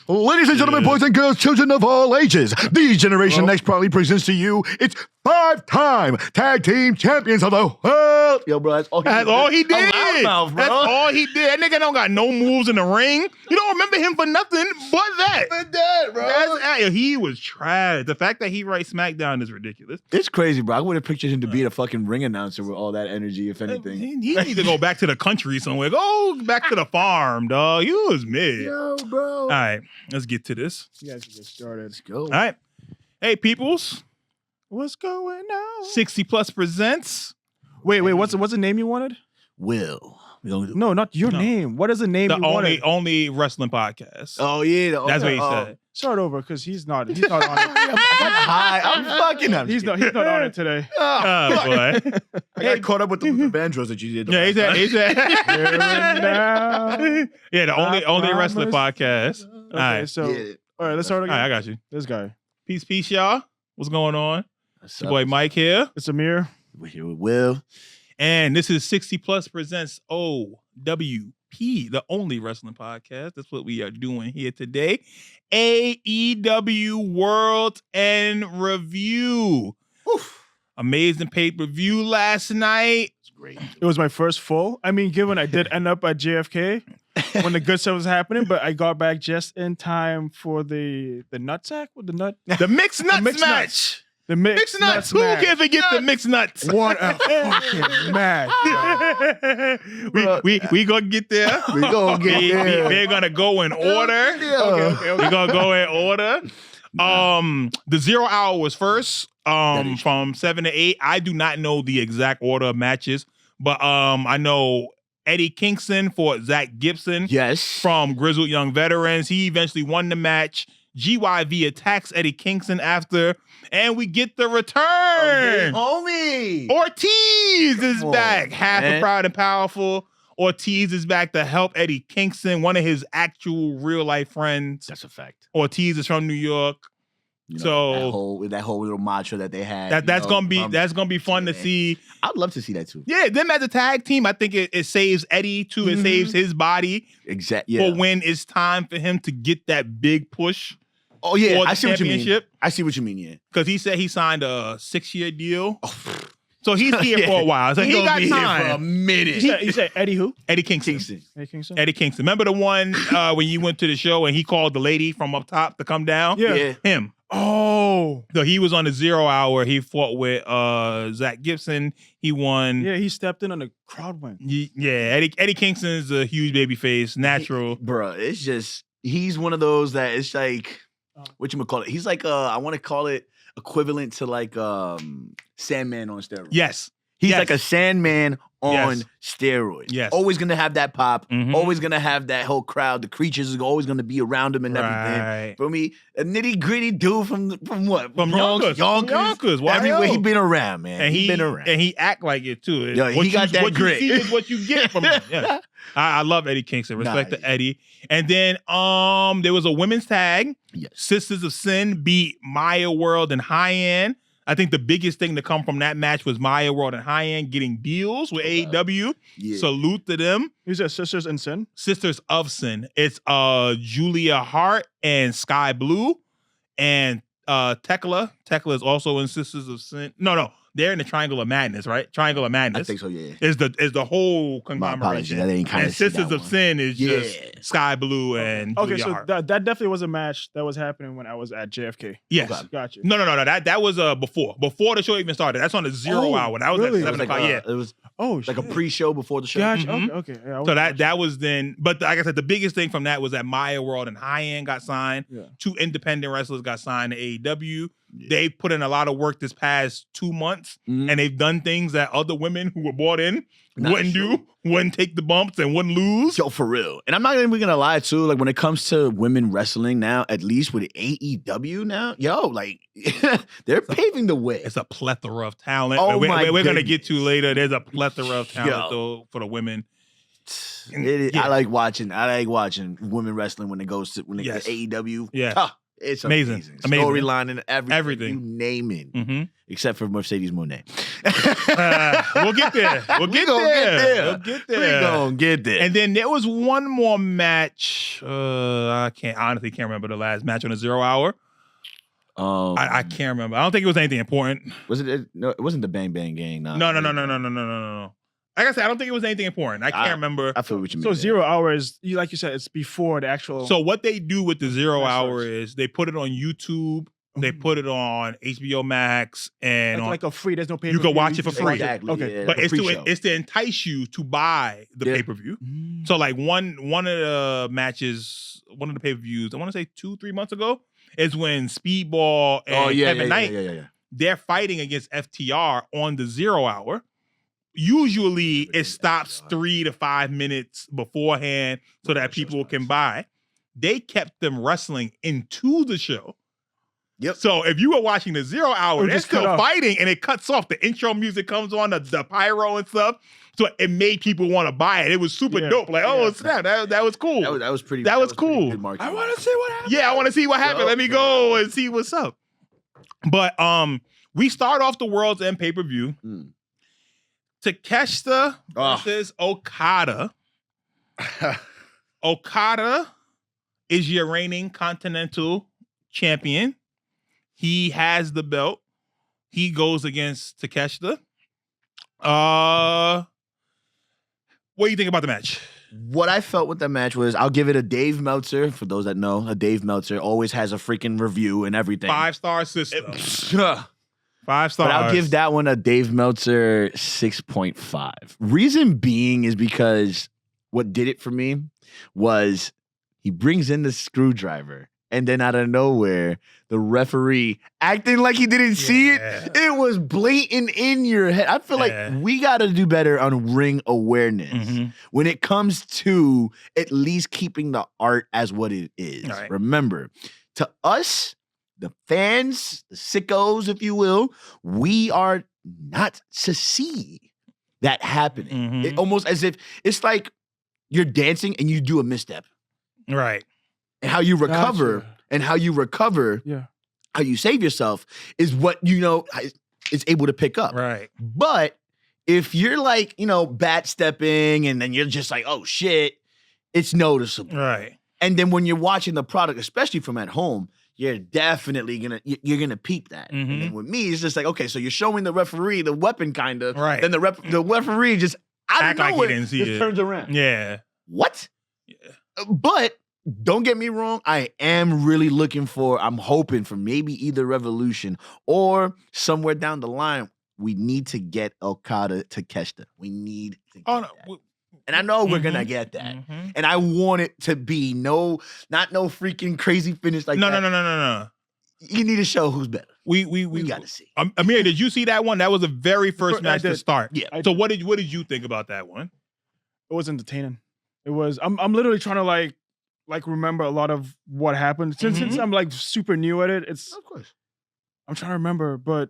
Ladies and gentlemen, boys and girls, children of all ages, the Generation Next proudly presents to you its 5-time tag team champions of the world. Yo, bro, that's all he did. That's all he did. That nigga don't got no moves in the ring. You don't remember him for nothing but that. Bro. He was trash. The fact that he writes SmackDown is ridiculous. It's crazy, bro. I would have pictured him to be a fucking ring announcer with all that energy, if anything. He need to go back to the country somewhere. Go back to the farm, dog. You was mid. Yo, bro. All right, let's get to this. You guys can get started. Let's go. All right. Hey, peoples. What's going on? 60 Plus presents. Wait. What's the name you wanted? Will. No, not your name. What is the name you wanted? Only wrestling podcast. Oh, yeah. That's what he said. Start over because he's not on it. I'm fucking up. He's not on it today. Oh, boy. I got caught up with the Vandross that you did. Yeah, he said. Here and now. Yeah, the only wrestling podcast. Okay, All right. so Yeah. all right, let's start All again. right, I got you. This guy. Peace, y'all. What's going on? What's It's your boy Mike here. It's Amir. We're here with Will. And this is 60 Plus presents OWP, the only wrestling podcast. That's what we are doing here today. AEW Worlds End review. Oof. Amazing pay-per-view last night. It's great. It was my first full. I mean, given I did end up at JFK when the good stuff was happening, but I got back just in time for the nutsack with the nut. The mixed nuts mixed match. The Mixed nuts. Who can forget the mixed nuts? What a fucking match. we gonna get there. We gonna get there. They're gonna go in order. Okay. We're gonna go in order. The 0 hour was first. From 7 to 8. I do not know the exact order of matches, but I know Eddie Kingston for Zach Gibson. Yes. From Grizzled Young Veterans. He eventually won the match. GYV attacks Eddie Kingston after, and we get the return. Homie. Ortiz is Come on, back. Half man. of Proud and Powerful. Ortiz is back to help Eddie Kingston, one of his actual real life friends. That's a fact. Ortiz is from New York. You know, So that whole little mantra that they had. that's gonna be fun to see. I'd love to see that too. Yeah, them as a tag team, I think it saves Eddie too. It saves his body Exactly. for when it's time for him to get that big push. Oh yeah, for the I see what you mean. championship. I see what you mean. Yeah. Because he said he signed a 6-year deal. So he's here for a while. So he gonna got be time. here for a minute. You said Eddie who? Eddie Kingston. Eddie Kingston? Eddie Kingston. Remember the one when you went to the show and he called the lady from up top to come down? Yeah. Him. Oh. So he was on the 0 hour. He fought with Zach Gibson. He won. Yeah, he stepped in on the crowd win. Yeah, Eddie Kingston's a huge baby face, natural. Bro, it's just he's one of those that it's like whatchamacallit. He's like I want to call it equivalent to like Sandman on steroids. Yes. He's Yes. like a Sandman on Yes. steroids. Yes. Always gonna have that pop. Mhm. Always gonna have that whole crowd. The creatures are always gonna be around him and everything. Right. For me, a nitty gritty dude from what? From Bronx, Yonkers. Why Everywhere he else? been around, man. And he been around. And he act like it too. Yo, he What got that what grit. you see is what you get from him. Yeah. I love Eddie Kingston. Respect to Eddie. And then there was a women's tag. Yes. Sisters of Sin beat Maya World and High End. I think the biggest thing to come from that match was Maya World and High End getting deals with AEW. Yeah. Salute to them. He said Sisters in Sin. Sisters of Sin. It's Julia Hart and Sky Blue and Tekla. Tekla is also in Sisters of Sin. No. They're in the Triangle of Madness, right? Triangle of Madness. I think so, yeah. Is the whole My apologies, conglomeration. I didn't kinda And see Sisters that of one. Sin is Yeah. just Sky Blue and Okay, Julia so Hart. that definitely was a match that was happening when I was at JFK. Yes. Okay. Gotcha. No. That was before the show even started. That's on the 0 hour. That was really? at 7 o'clock. Yeah. It was Oh, like a shit. pre-show before the show. Gotcha. Mhm. Okay. Yeah, I So was- that was then. But like I said, the biggest thing from that was that Maya World and High End got signed. Yeah. 2 independent wrestlers got signed to AEW. Yeah. They put in a lot of work this past 2 months, Mhm. and they've done things that other women who were brought in Nah, wouldn't true. do, wouldn't take the bumps, and wouldn't lose. Yo, for real. And I'm not even gonna lie too. Like when it comes to women wrestling now, at least with AEW now, yo, like they're paving the way. It's a plethora of talent. Oh, we're going to goodness. get to later. There's a plethora of talent Yo. though for the women. It is, Yeah. I like watching women wrestling when it goes to Yes. AEW. Yeah. Ah, It's Amazing. amazing. Amazing. Storyline and everything. Everything. You name it. Mm-hmm. Except for Mercedes Moné. We'll get there. We'll get there. We'll get there. We gonna get there. And then there was one more match. I honestly can't remember the last match on the 0 hour. I can't remember. I don't think it was anything important. Was it? No, it wasn't the Bang Bang Gang. No. Like I said, I don't think it was anything important. I can't remember. I feel what you mean. So 0 hours, like you said, it's before the actual. So what they do with the 0 hour is they put it on YouTube, they put it on HBO Max, and like a free. There's no pay. You can watch it for free. Exactly. Okay. Yeah, but pre-show. it's to entice you to buy the Yeah. pay-per-view. So like one of the matches, one of the pay-per-views, I want to say 2-3 months ago, is when Speedball and Kevin Knight, they're fighting against FTR on the 0 hour. Usually it stops 3 to 5 minutes beforehand so that people can buy. They kept them wrestling into the show. Yep. So if you were watching the 0 hour, they're just cut still off. fighting and it cuts off. The intro music comes on, the pyro and stuff. So it made people want to buy it. It was super dope. Like, oh, snap. That was cool. That was pretty. That was pretty cool. good marketing. I want to see what happens. Yeah, I want to see what happened. Yup. Let me go and see what's up. But we start off the World's End pay-per-view. Takeshita versus Okada. Okada is your reigning Continental Champion. He has the belt. He goes against Takeshita. What do you think about the match? What I felt with that match was, I'll give it a Dave Meltzer. For those that know, a Dave Meltzer always has a freaking review and everything. 5-star system. 5 stars. But I'll give that one a Dave Meltzer 6.5. Reason being is because what did it for me was he brings in the screwdriver, and then out of nowhere, the referee acting like he didn't see it. It was blatant in your head. I feel like we got to do better on ring awareness when it comes to at least keeping the art as what it is. Right. Remember, to us, the fans, the sickos, if you will, we are not to see that happening. It almost as if it's like you're dancing and you do a misstep. Right. And how you recover Yeah. how you save yourself is what, is able to pick up. Right. But if you're like, bat stepping and then you're just like, oh shit, it's noticeable. Right. And then when you're watching the product, especially from at home, you're definitely you're gonna peep that. And then with me, it's just like, okay, so you're showing the referee the weapon kind of, Right. Then the referee just Act like he didn't see it. turns around. Yeah. What? Yeah. But don't get me wrong, I am really I'm hoping for maybe either Revolution or somewhere down the line, we need to get Okada to Takeshita. We need to get that. And I know we're gonna get that. And I want it to be not no freaking crazy finish like that. No. You need to show who's better. We gotta see. Amir, did you see that one? That was the very first match to start. Yeah. So what did you think about that one? It was entertaining. It was. I'm literally trying to like remember a lot of what happened since I'm like super new at it. It's Of course. I'm trying to remember, but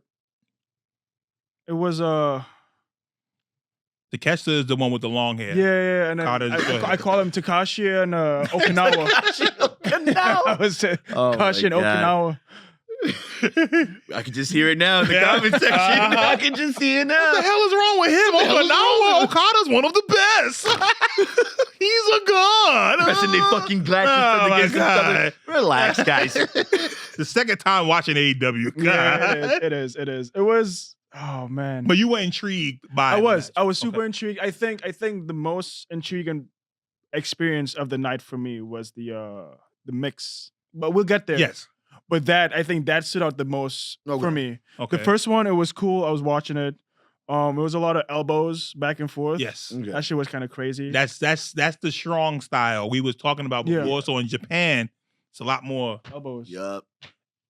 it was Takeshita is the one with the long hair. yeah, and then I call him Takashi and Okinawa. I was Takashi and Okinawa. I can just hear it now in the comment section. I can just see it now. What the hell is wrong with him? Okinawa, Okada's one of the best. He's a god. Pressing their fucking glasses against each other. Relax, guys. The second time watching AEW. Yeah, it is. It was. Oh man. But you were intrigued by. I was super intrigued. I think the most intriguing experience of the night for me was the mix. But we'll get there. Yes. But I think that stood out the most for me. Okay. The first one, it was cool. I was watching it. It was a lot of elbows back and forth. Yes. Okay. That shit was kind of crazy. That's the strong style we was talking about before. Yeah. So in Japan, it's a lot more elbows. Yup.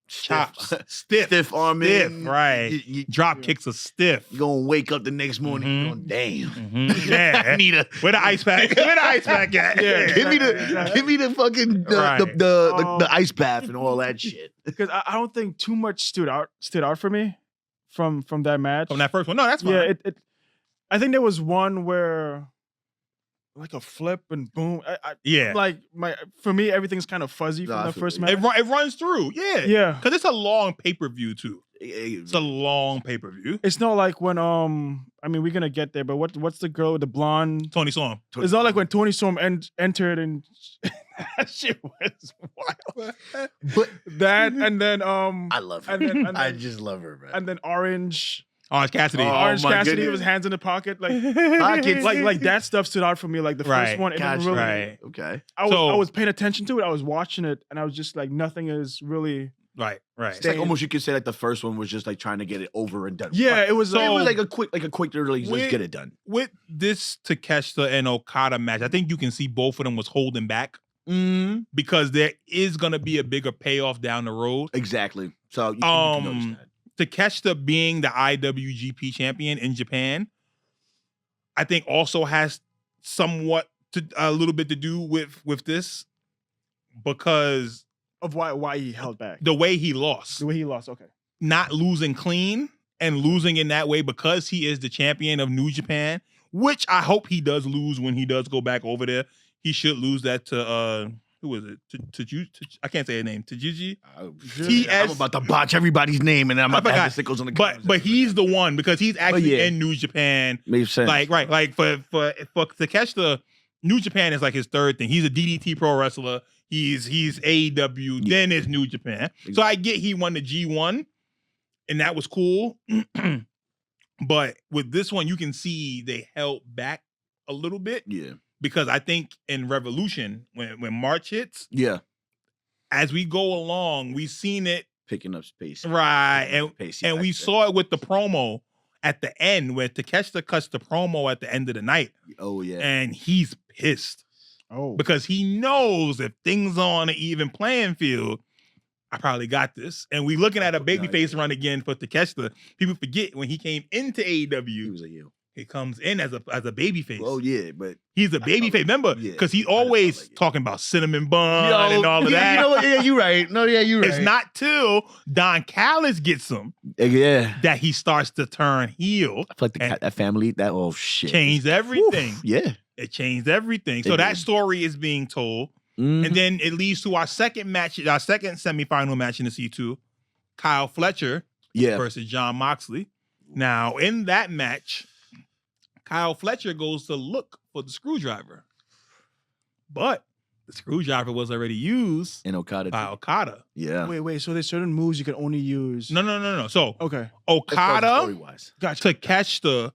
chops, stiff arming. right? Drop kicks are stiff. You're gonna wake up the next morning going, damn. Yeah, I need a where the ice pack? Where the ice pack at? Yeah. give me the fucking the ice bath and all that shit. Because I don't think too much stood out for me from that match. From that first one. No, that's fine. Yeah, I think there was one where like a flip and boom. Yeah. Like for me, everything's kind of fuzzy No, I from the feel first you. match. It runs through. Yeah. Yeah. Because it's a long pay-per-view, too. It's a long pay-per-view. It's not like when I mean we're gonna get there, but what's the girl with the blonde? Tony Storm. It's not like when Tony Storm entered and that shit was wild. But That and then I love her. and then I just love her, man. and then Orange Orange Cassidy. Orange my Cassidy goodness. with his hands in the pocket, like Pockets. like that stuff stood out for me. Like the Right. first one, it didn't Gotcha. really. Right. Okay. I So- was paying attention to it. I was watching it, and I was just like, nothing is really. Right. It's like almost you could say like the first one was just like trying to get it over and done. with. Yeah, it was. So- it was like a quick to really With- just get it done. With this Takeshita and Okada match, I think you can see both of them was holding back because there is going to be a bigger payoff down the road. Exactly. So you can notice that. Takeshita being the IWGP champion in Japan, I think also has somewhat a little bit to do with this because of why he held back. the way he lost, The way he lost. Okay. not losing clean and losing in that way because he is the champion of New Japan, which I hope he does lose when he does go back over there. He should lose that to who is it? I can't say his name. Tajuji. I'm about to botch everybody's name, and I'm about to have the sickles on the. But he's the one because he's actually yeah. in New Japan. Makes sense. Like for Takeshita, New Japan is like his third thing. He's a DDT pro wrestler. He's AEW. Then it's New Japan. So I get he won the G1, and that was cool. But with this one, you can see they held back a little bit. Yeah. Because I think in Revolution, when March hits, Yeah. as we go along, we've seen it Picking up space. right, and we I saw it with the promo at the end where Takeshita cuts the promo at the end of the night, Oh yeah. and he's pissed Oh. because he knows if things are on an even playing field, I probably got this. And we looking at a babyface run again for Takeshita. People forget when he came into he AEW, was a heel. he comes in as a babyface. Oh yeah, but He's a babyface. Remember, yeah, because he's I felt always like it. talking about cinnamon bun and all of that. You know what? Yeah, you're right. No, yeah, you're right. It's not till Don Callis gets him Yeah. that he starts to turn heel. I feel like that family. That shit. Changed everything. Oof, yeah. It changed everything. It So that did. story is being told. Mhm. And then it leads to our second match, our second semifinal match in the C2, Kyle Fletcher Yeah. versus John Moxley. Now, in that match, Kyle Fletcher goes to look for the screwdriver. But the screwdriver was already used And Okada. by Okada. Yeah. Wait. So there's certain moves you can only use. No. So Okay. Okada, Story-wise. Gotcha. Takeshita,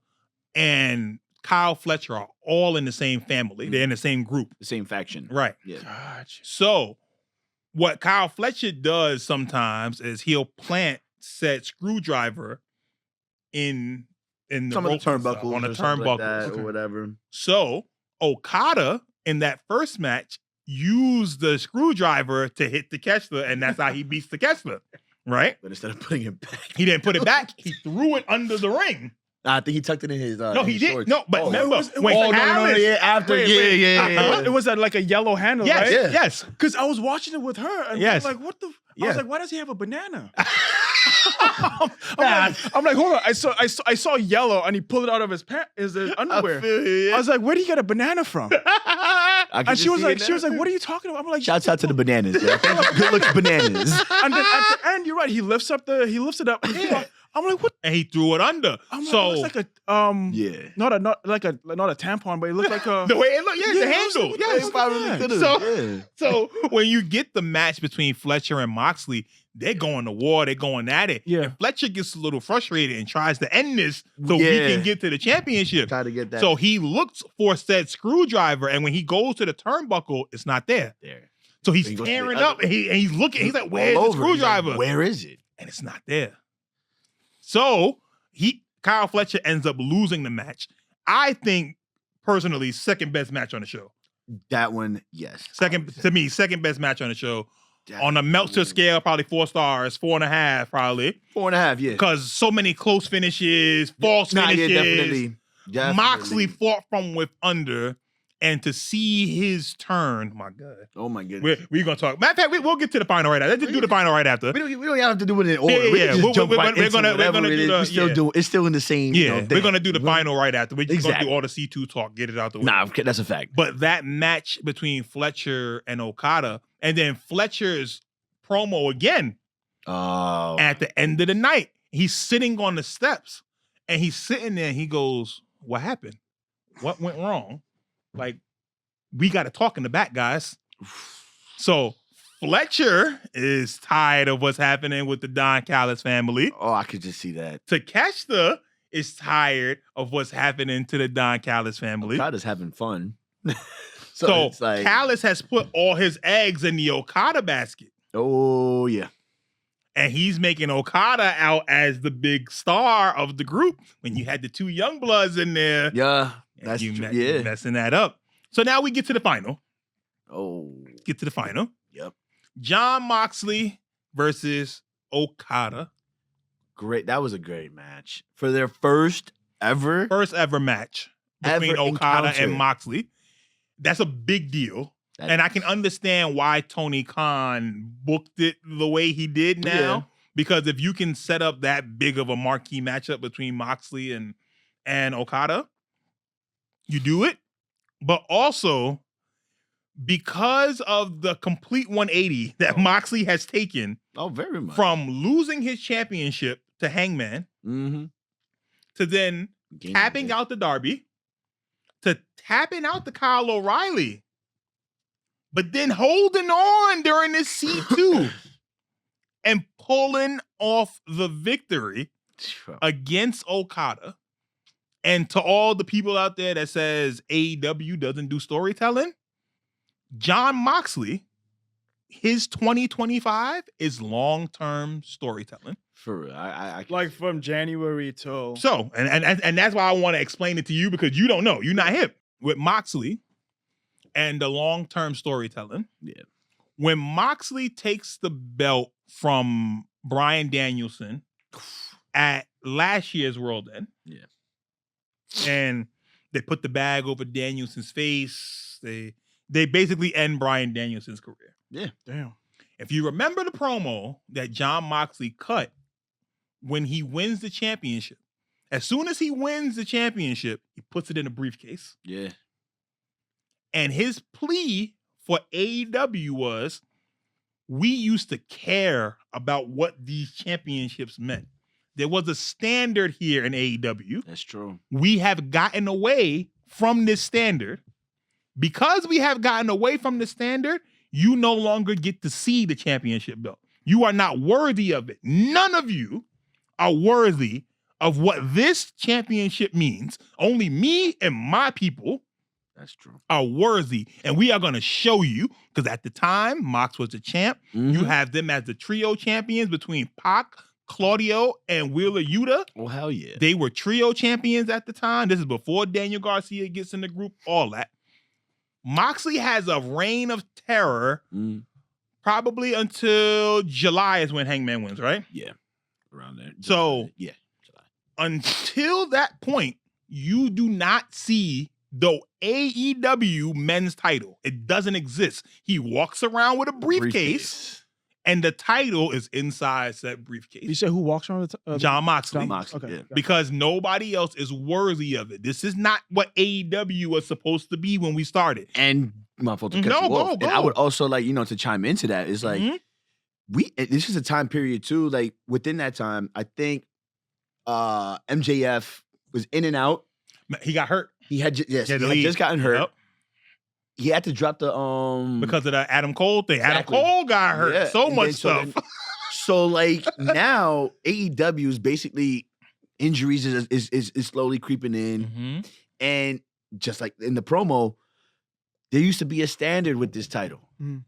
and Kyle Fletcher are all in the same family. They're in the same group. The same faction. Right. Yeah. Gotcha. So what Kyle Fletcher does sometimes is he'll plant said screwdriver in the Some of the ropes and stuff, turnbuckles on the or something like turnbuckles. that Okay. or whatever. So Okada in that first match used the screwdriver to hit Takeshita, and that's how he beats Takeshita. Right? But instead of putting it back, He didn't put it back. He threw it under the ring. I think he tucked it in his. No, he his didn't. shorts. No, but remember, when Oh, no, Callis, yeah, after, Wait, yeah. It was like a yellow handle, yes, right? Yeah. yes. Because I was watching it with her, and Yes. I'm like, what the? I Yeah. was like, why does he have a banana? I'm like, hold on. I saw yellow, and he pulled it out of his his underwear. I was like, where do you get a banana from? I can And she just was see like, it now. what are you talking about? I'm like, Shouts out to the bananas. Yeah. Good looks bananas. And then at the end, you're right. He lifts it up. Yeah. I'm like, what? And he threw it under. I'm like, So it looks like a Yeah. not a tampon, but it looked like a. the way it looked, Yeah, the it was handle. like- Yes. it probably could've, So- yeah. So when you get the match between Fletcher and Moxley, they're going to war. They're going at it. Yeah. And Fletcher gets a little frustrated and tries to end this so he Yeah. can get to the championship. Try to get that. So he looks for said screwdriver, and when he goes to the turnbuckle, it's not there. there. So he's He goes to the tearing other- up, and he's looking. He's like, "Where's All the over. He's like, screwdriver?" Where is it? And it's not there. So Kyle Fletcher ends up losing the match. I think personally, second best match on the show. That one, yes. Second best match on the show. That On a Meltzer one. scale, probably 4 stars, 4.5 probably, 4.5, yeah. because so many close finishes, false Nah, finishes. yeah, definitely. Moxley fought from with under, And to see his turn, my God. Oh my goodness. We're going to talk. Matter of fact, we'll get to the final right after. Let's just do the final right after. We don't have to do it in order. Yeah, We yeah, can just jump right into we're gonna whatever do it is. the- We still yeah. do. It's still in the same. Yeah, thing. we're going to do the final right after. We're just going to Exactly. do all the C2 talk, get it out the way. Nah, that's a fact. But that match between Fletcher and Okada, and then Fletcher's promo again Oh, at the end of the night, he's sitting on the steps and he's sitting there and he goes, "What happened? What went wrong? Like, we got to talk in the back, guys." So Fletcher is tired of what's happening with the Don Callis family. oh, I could just see that. Takeshita is tired of what's happening to the Don Callis family. Okada's having fun. So it's like, Callis has put all his eggs in the Okada basket. oh yeah, And he's making Okada out as the big star of the group when you had the two young bloods in there. yeah, and that's you true. you Yeah. messing that up. So now we get to the final. Oh, Get to the final. yep. John Moxley versus Okada. Great. That was a great match for their first ever. First ever match between Ever Okada encounter. and Moxley. That's a big deal. That- And I can understand why Tony Khan booked it the way he did now. Yeah. Because if you can set up that big of a marquee matchup between Moxley and Okada, you do it. But also, because of the complete 180 that Moxley has taken Oh, very much. from losing his championship to Hangman Mm-hmm. to then tapping out the Darby, to tapping out the Kyle O'Reilly, but then holding on during this C2 and pulling off the victory against Okada. And to all the people out there that says AEW doesn't do storytelling, John Moxley, his 2025 is long-term storytelling. For real. I Like from January till So, and that's why I want to explain it to you because you don't know. You're not hip with Moxley and the long-term storytelling. Yeah. When Moxley takes the belt from Bryan Danielson at last year's World End. Yeah. And they put the bag over Danielson's face. They basically end Bryan Danielson's career. damn. If you remember the promo that John Moxley cut when he wins the championship, as soon as he wins the championship, he puts it in a briefcase. yeah. And his plea for AEW was, we used to care about what these championships meant. There was a standard here in AEW. That's true. We have gotten away from this standard. Because we have gotten away from the standard, you no longer get to see the championship belt. You are not worthy of it. None of you are worthy of what this championship means. Only me and my people That's true. are worthy. And we are going to show you, because at the time, Mox was the champ. You have them as the trio champions between Pac, Claudio, and Wheeler Yuta. Well, hell yeah. They were trio champions at the time. This is before Daniel Garcia gets in the group, all that. Moxley has a reign of terror Mm, probably until July is when Hangman wins, right? yeah. Around there. So- yeah. Until that point, you do not see the AEW men's title. It doesn't exist. He walks around with a briefcase. And the title is inside that You briefcase. said who walks around with John Moxley. John Moxley, Okay. yeah. okay. Because nobody else is worthy of it. This is not what AEW was supposed to be when we started. And my fault to cut No, you go, off. And I go. would also like, to chime into that is like, Mhm. this is a time period too. Like within that time, I think MJF was in and out. He got hurt. He had He had to he had leave. just gotten hurt. Yep. He had to drop the Because of the Adam Cole thing. Exactly. Adam Cole got hurt. Yeah, So and much then- stuff. So like now AEW is basically injuries is slowly creeping in, Mhm. and just like in the promo, there used to be a standard with this title. Mhm.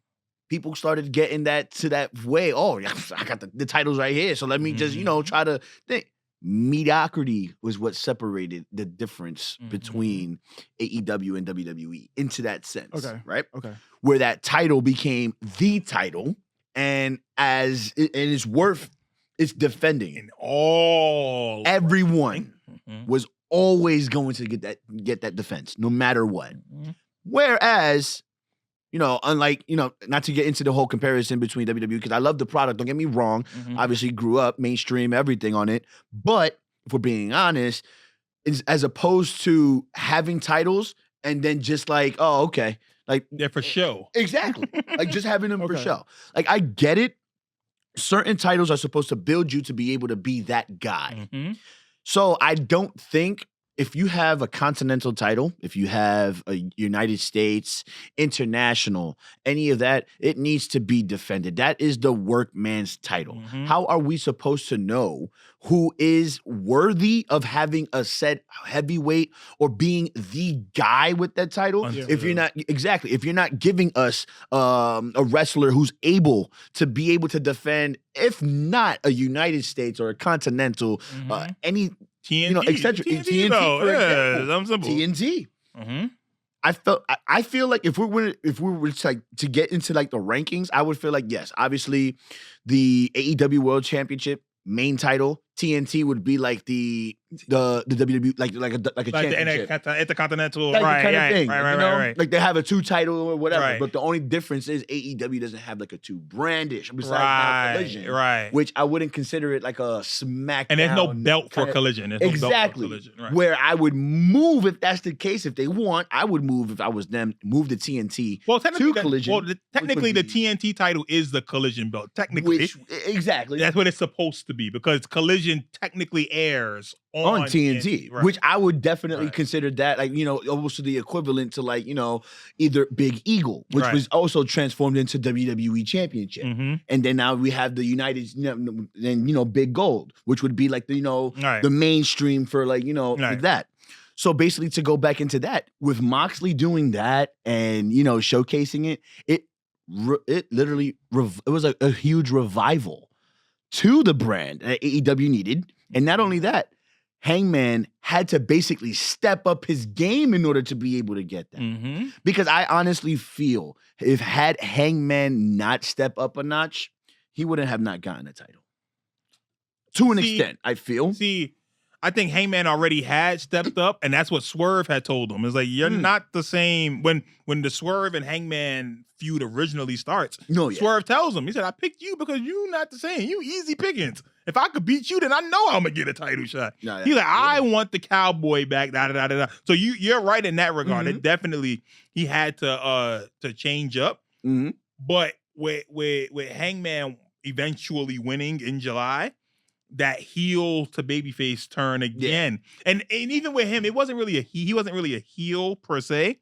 People started getting that to that way. Oh, yeah, I got the titles right here, so let me just try to think. Mediocrity was what separated the difference Mhm. between AEW and WWE into that sense, Okay. right? Okay. Where that title became the title, and its worth, it's defending. In all. Everyone Mhm. was always going to get that defense, no matter what. Mhm. Whereas, unlike, not to get into the whole comparison between WWE, because I love the product, don't get me wrong. Mhm. Obviously grew up, mainstream, everything on it. But if we're being honest, as opposed to having titles and then just like, oh, okay. Like, They're for show. exactly. Like just having them for Okay. show. Like, I get it. Certain titles are supposed to build you to be able to be that guy. Mhm. So I don't think if you have a continental title, if you have a United States, international, any of that, it needs to be defended. That is the workman's title. Mhm. How are we supposed to know who is worthy of having a set heavyweight or being the guy with that title? Until- If you're not giving us a wrestler who's able to defend, if not a United States or a continental, Mhm. any TNT, eccentric TNT, TNT, though. for Yeah, example. something simple. TNT. Mhm. I feel like if we were to get into like the rankings, I would feel like yes, obviously the AEW World Championship main title, TNT would be like the WWE like a Like the championship. Intercontinental, Like right? kind Yeah, of thing, right. Like they have a 2 title or whatever, Right. but the only difference is AEW doesn't have like a 2 brandish besides now Right, Collision, right. which I wouldn't consider it like a SmackDown. And there's no belt for kinda- Collision. There's no belt for Exactly. Collision, right. Where I would move if that's the case. If they want, I would move if I was them. Move the TNT. Well, technically, to Collision, technically the which would be- TNT title is the Collision belt. Technically, Which exactly that's what it's supposed to be because Collision technically airs on TNT, right. which I would definitely Right. consider that like almost the equivalent to like either Big Eagle, which Right. was also transformed into WWE Championship, Mhm. and then now we have the United, then Big Gold, which would be like the Right. the mainstream for like for Right. that. So basically, to go back into that with Moxley doing that and showcasing it literally it was a huge revival to the brand that AEW needed, and not only that, Hangman had to basically step up his game in order to be able to get that. Mhm. Because I honestly feel if had Hangman not step up a notch, he wouldn't have not gotten a title. To an See- extent, I feel. See, I think Hangman already had stepped up, and that's what Swerve had told him. It's like you're not the same when the Swerve and Hangman feud originally starts. No, yeah. Swerve tells him, he said, "I picked you because you not the same. You easy pickings. If I could beat you, then I know I'm gonna get a title shot." No, He's like, yeah. "I want the cowboy back." Da da da da. Da. So you're right in that regard. It definitely he had to change up, Mhm. but with Hangman eventually winning in July, that heel to babyface turn again. And even with him, it wasn't really he wasn't really a heel per se.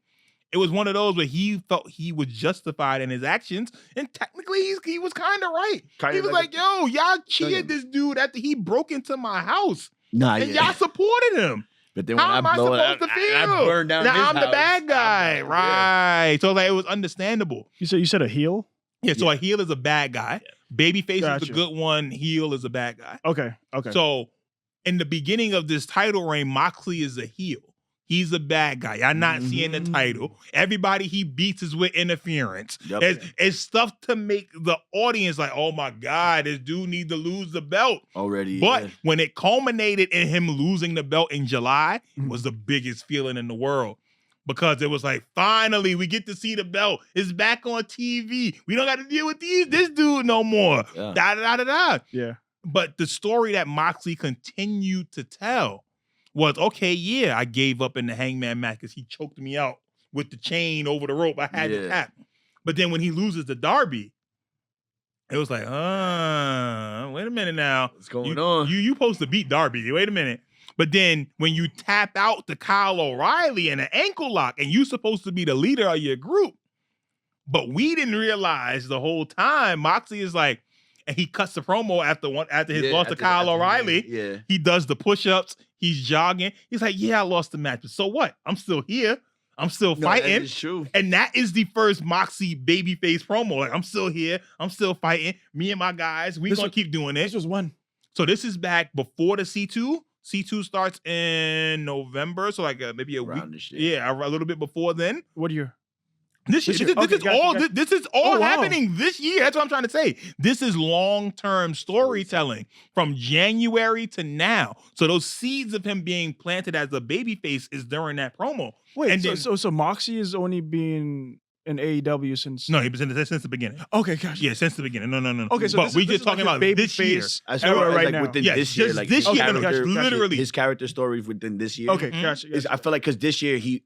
It was one of those where he felt he was justified in his actions, and technically he was kind of right. Kinda He was like, "Yo, y'all cheered this dude after he broke into my house, Nah, and yeah. y'all supported him. But then when How am I blow it supposed out, to feel? I burned down Now his I'm the house. bad guy, Yeah. right?" So like it was understandable. You said a heel? Yeah. So a heel is a bad guy. Babyface is Gotcha. the good one. Heel is a bad guy. Okay. So in the beginning of this title reign, Moxley is a heel. He's a bad guy. Y'all not seeing the title. Everybody he beats is with interference. Yep. It's stuff to make the audience like, oh my God, this dude need to lose the belt. Already. But yeah. when it culminated in him losing the belt in July, Mhm. was the biggest feeling in the world. Because it was like, finally, we get to see the belt. It's back on TV. We don't got to deal with this dude no more. Yeah. Da da da da da. Yeah. But the story that Moxley continued to tell was, okay, yeah, I gave up in the Hangman match because he choked me out with the chain over the rope. I had to Yeah. tap. But then when he loses to Darby, it was like, wait a minute now. What's going on? You supposed to beat Darby. Wait a minute. But then when you tap out to Kyle O'Reilly in an ankle lock and you supposed to be the leader of your group, but we didn't realize the whole time, Moxley is like, and he cuts the promo after his loss to Kyle O'Reilly. Yeah. He does the push-ups. He's jogging. He's like, yeah, I lost the match, but so what? I'm still here. I'm still fighting. That is true. And that is the first Moxie babyface promo. Like, I'm still here. I'm still fighting. Me and my guys, we gonna keep doing This it. was one. So this is back before the C2. C2 starts in November, so like maybe a Around week. this shit. Yeah, a little bit before then. What year? This year. year. This is all. Gotcha. This is all Oh, wow. happening this year. That's what I'm trying to say. This is long-term storytelling from January to now. So those seeds of him being planted as a babyface is during that promo. Wait, And so Moxley is only been in AEW since. No, he was in this since the beginning. Okay, gotcha. Yeah, since the beginning. No. Okay, so but this we is- just this is talking like about his this year. babyface As era far as right like now. within Yeah, this year, just like this his year, character, literally. his character story within this year. Okay, Mhm. gotcha. I feel like because this year he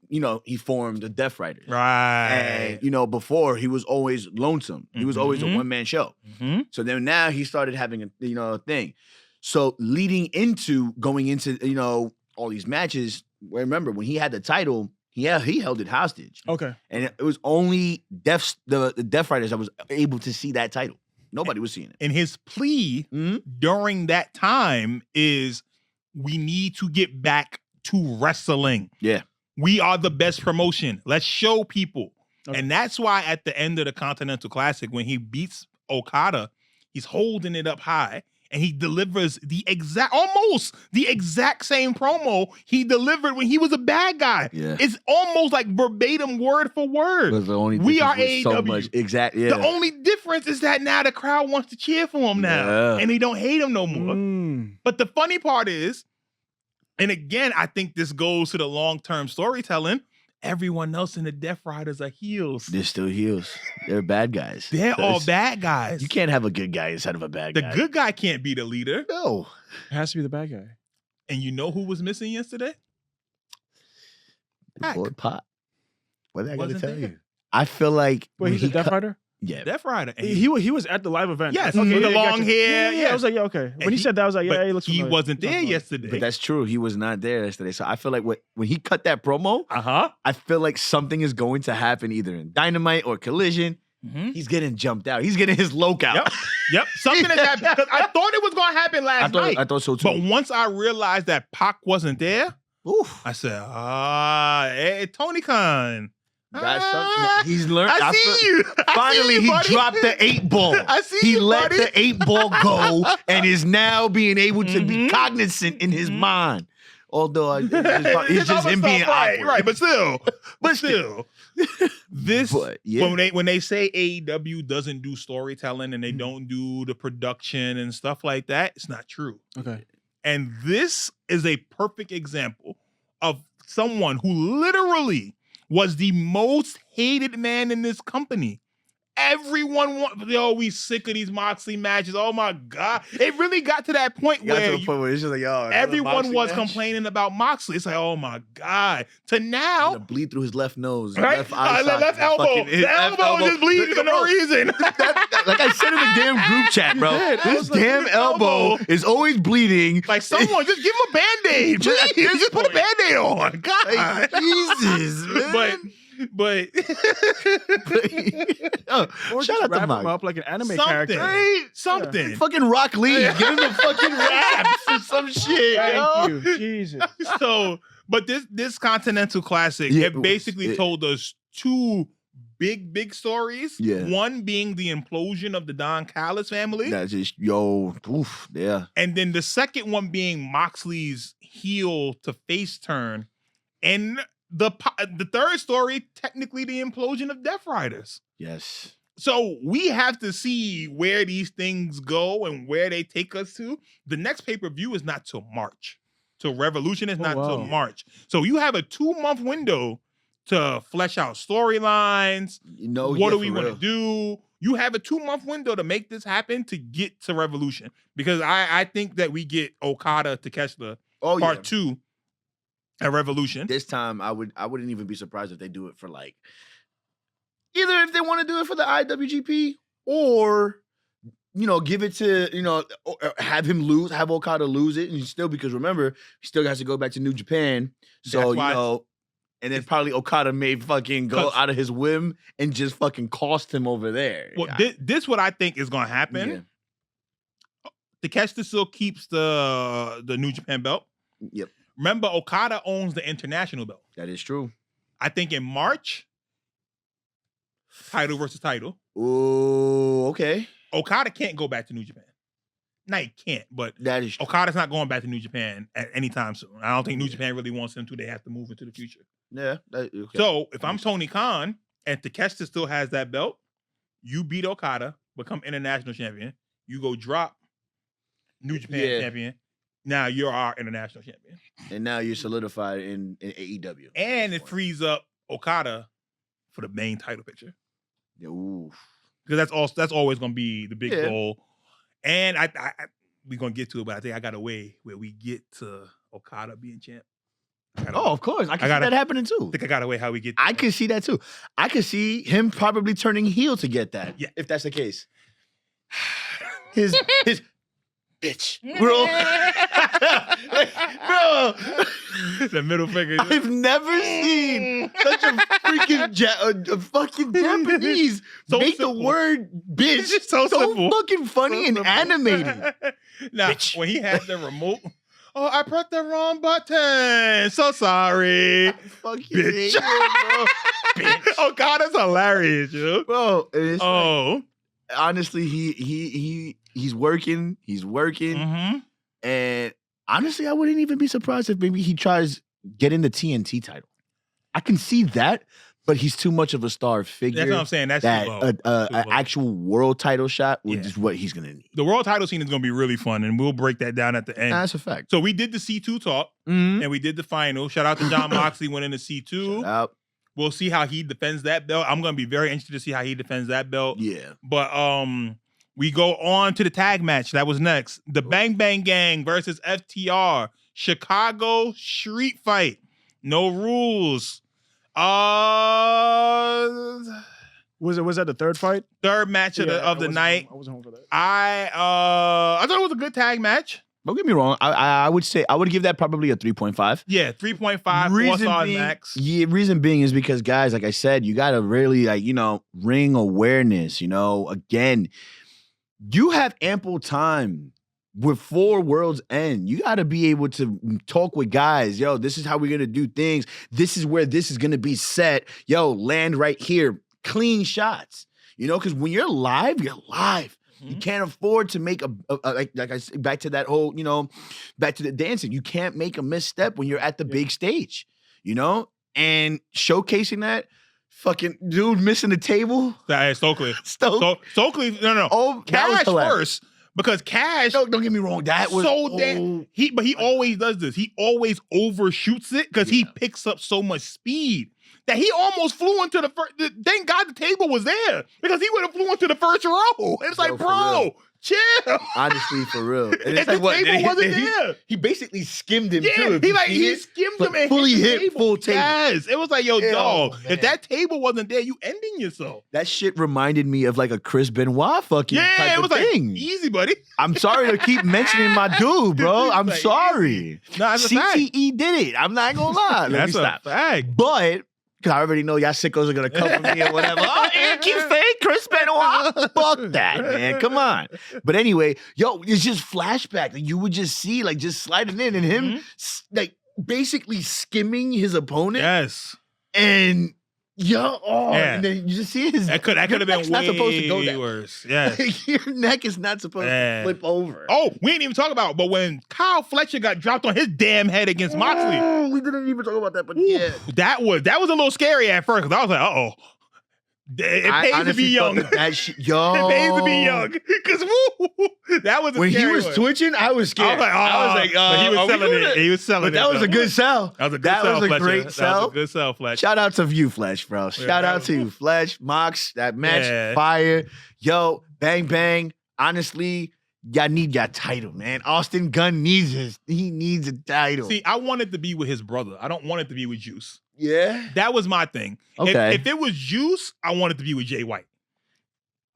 formed the Death Riders. Right. And before he was always lonesome. He was always a Mhm. one-man show. Mhm. So then now he started having a thing. So leading into going into all these matches, remember when he had the title, he held it hostage. Okay. And it was only the Death Riders that was able to see that title. Nobody was seeing it. And his plea Mhm. during that time is we need to get back to wrestling. Yeah. We are the best promotion. Let's show people. Okay. And that's why at the end of the Continental Classic, when he beats Okada, he's holding it up high and he delivers almost the exact same promo he delivered when he was a bad guy. Yeah. It's almost like verbatim word for word. Because the only We difference are was so AEW. much exactly. Yeah. The only difference is that now the crowd wants to cheer for him now. Yeah. And they don't hate him no more. Mm. But the funny part is, and again, I think this goes to the long-term storytelling, everyone else in the Death Riders are heels. They're still heels. They're bad guys. They're all That's- bad guys. You can't have a good guy instead of a bad The guy. good guy can't be the leader. No. It has to be the bad guy. And you know who was missing yesterday? Pac. Boy, Pot. What did I gotta Wasn't tell there. you? I feel like Wait, he's a Death Rider? Yeah. Death Rider. And He was at the live event. Yes, Okay, with the yeah, long gotcha. hair, Yeah, yeah. I was like, yeah, okay. When And he said that, I was like, yeah, but he looks he familiar. wasn't there Sounds familiar. yesterday. But that's true. He was not there yesterday. So I feel like when he cut that promo, Uh-huh. I feel like something is going to happen either in Dynamite or Collision. Mhm. He's getting jumped out. He's getting his loc out. Yep. Something has happened. 'Cause I thought it was going to happen last night. I thought so too. But once I realized that Pac wasn't there, Oof. I said, hey, Tony Khan. Got something. He's learned. I see you. I see Finally, you, he buddy. dropped the 8-ball. I see He you, let buddy. the 8-ball go and is now being able to be Mhm. cognizant in his Mhm. mind. Although it's just His him other being stuff, right, awkward. right, but still, this But, yeah. when they say AEW doesn't do storytelling and they don't do the production and stuff like that, it's not true. Okay. And this is a perfect example of someone who literally was the most hated man in this company. Everyone we sick of these Moxley matches. Oh my God. It really got to that point Got where to the point where it's just like, yo, everyone was complaining about Moxley. It's like, oh my God. To now, to bleed through his left nose, right? left eye socket, Left elbow. fucking- his The elbow just bleeding for no Bro, reason. Like I said in the damn group chat, bro. did. I This was like, damn his elbow elbow. is always bleeding. Like someone just give him a Band-Aid. Just at Please, this just put a point. Band-Aid on. God. Like, Jesus, man. But Oh, Or shout just out to wrap him Mike. up like an anime Something. character. Right? something. Fucking Rock Lee. Give him the fucking raps or some shit. yo. Thank you. Jesus. So, but this Continental Classic, Yeah, it basically told us two big stories. Yeah. One being the implosion of the Don Callis family. That's just oof, yeah. And then the second one being Moxley's heel to face turn. And the third story, technically the implosion of Death Riders. Yes. So we have to see where these things go and where they take us to. The next pay-per-view is not till March. So Revolution is not till wow. March. So you have a 2-month window to flesh out storylines. What do we want to do? You have a 2-month window to make this happen to get to Revolution. Because I think that we get Okada Takeshita Oh, part yeah. 2 at Revolution. This time, I wouldn't even be surprised if they do it for like either if they want to do it for the IWGP or give it to or have Okada lose it, and still because remember he still has to go back to New Japan, so That's why and then probably Okada may fucking go 'Cause- out of his whim and just fucking cost him over there. Well, Yeah. this what I think is going to happen. Yeah. Takeshita still keeps the New Japan belt. Yep, Remember, Okada owns the international belt. that is true. I think in March, title versus title. Oh, okay, Okada can't go back to New Japan. No, he can't, but that is true. Okada's not going back to New Japan at any time soon. I don't think New Japan really wants him to. They have to move into the future. Yeah. Okay. So if I'm Tony Khan and Takeshita still has that belt, you beat Okada, become international champion. You go drop New Japan champion. Now you're our international champion. And now you're solidified in AEW. And it frees up Okada for the main title picture. Ooh. Because that's always going to be the big goal. And we're going to get to it, but I think I got a way where we get to Okada being champ. Of course. I can see that happening too. I think I got a way how we get I can see that too. I can see him probably turning heel to get that. Yeah. If that's the case. His bitch. Bro. Bro. The middle finger. I've never seen such a freaking a fucking Japanese make the word bitch so fucking funny and animated. Now, when he had the remote, I pressed the wrong button. So sorry. Fuck you, bitch. Oh, God, that's hilarious, yo. Bro, it's like, honestly, he's working. Mm-hmm. And honestly, I wouldn't even be surprised if maybe he tries getting the TNT title. I can see that, but he's too much of a star figure. That's what I'm saying. That's an actual world title shot, which is what he's going to need. The world title scene is going to be really fun, and we'll break that down at the end. That's a fact. So we did the C2 talk, and we did the final. Shout out to John Moxley winning the C2. Shout out. We'll see how he defends that belt. I'm going to be very interested to see how he defends that belt. Yeah. But we go on to the tag match. That was next. The Bang Bang Gang versus FTR. Chicago Street Fight. No rules. Was that the third fight? Third match of the night. I wasn't home for that. I thought it was a good tag match. Don't get me wrong. I would say I would give that probably a 3.5. Yeah, 3.5. 4 stars max. Yeah, reason being is because, guys, like I said, you gotta really ring awareness. Again, you have ample time before Worlds End. You gotta be able to talk with guys. Yo, this is how we're gonna do things. This is where this is gonna be set. Yo, land right here. Clean shots. Because when you're live, you're live. You can't afford to make like I said, back to that whole, back to the dancing. You can't make a misstep when you're at the big stage, and showcasing that fucking dude missing the table. Stokely. Stokely. No. Oh, Cash first. Because Cash, don't get me wrong, that was so damn. But he always does this. He always overshoots it because he picks up so much speed that he almost flew into the first. Thank God the table was there because he would have flew into the first row. And it's like, bro, chill. Honestly, for real. And it's like, the table wasn't there. He basically skimmed him too. He skimmed him and fully hit hit full table. Yes, it was like, yo, dog. If that table wasn't there, you ending yourself. That shit reminded me of like a Chris Benoit fucking type of thing. Like, easy, buddy. I'm sorry to keep mentioning my dude, bro. I'm sorry. No, that's a fact. CTE did it. I'm not gonna lie. Let me stop. A fact. But because I already know y'all sickos are gonna come for me or whatever. Oh, yeah, keep fake Chris Benoit. Fuck that, man. Come on. But anyway, yo, it's just flashback. Like, you would just see, like, just sliding in and him, like, basically skimming his opponent. Yes. And and then you just see his. That could have been way not supposed to go that worse. Yeah. Your neck is not supposed to flip over. Oh, we didn't even talk about it, but when Kyle Fletcher got dropped on his damn head against Moxley. Oh, we didn't even talk about that, but yeah. That was a little scary at first because I was like, uh-oh. It pays to be young. It pays to be young. Because that was when he was twitching, I was scared. I was like, but he was selling it. He was selling it. But that was a good sell. That was a great sell. That was a good sell, Fletch. Shout out to you, Fletch, bro. Shout out to you, Fletch, Mox. That match, fire. Yo, bang, bang. Honestly, y'all need your title, man. Austin Gunn needs he needs a title. See, I want it to be with his brother. I don't want it to be with Juice. Yeah. That was my thing. Okay. If it was Juice, I want it to be with Jay White.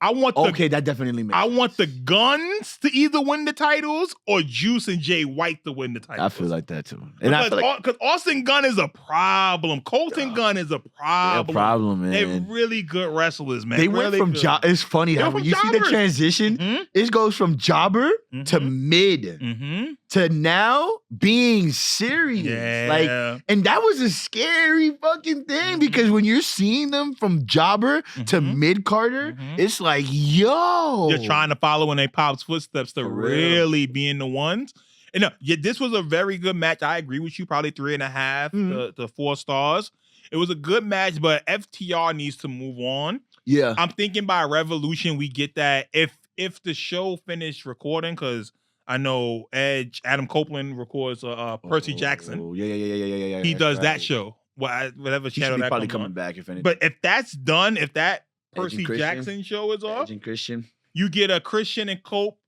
That definitely makes sense. I want the Guns to either win the titles or Juice and Jay White to win the titles. I feel like that too. And because Austin Gunn is a problem. Colton Gunn is a problem. Man. They're really good wrestlers, man. They went from it's funny how when you see the transition, it goes from jobber to mid to now being serious. Yeah. And that was a scary fucking thing because when you're seeing them from jobber to mid Carter, it's like, yo. You're trying to follow in their pop's footsteps to really being the ones. And this was a very good match. I agree with you, probably 3.5 to 4 stars. It was a good match, but FTR needs to move on. Yeah. I'm thinking by Revolution we get that if the show finished recording, because I know Adam Copeland records Percy Jackson. Yeah. He That's does that right. show. Whatever He channel should be that probably comes coming on. back if anything. But if that's done, if that and Percy Christian. Jackson show is off, Edge and Christian. you get a Christian and Cope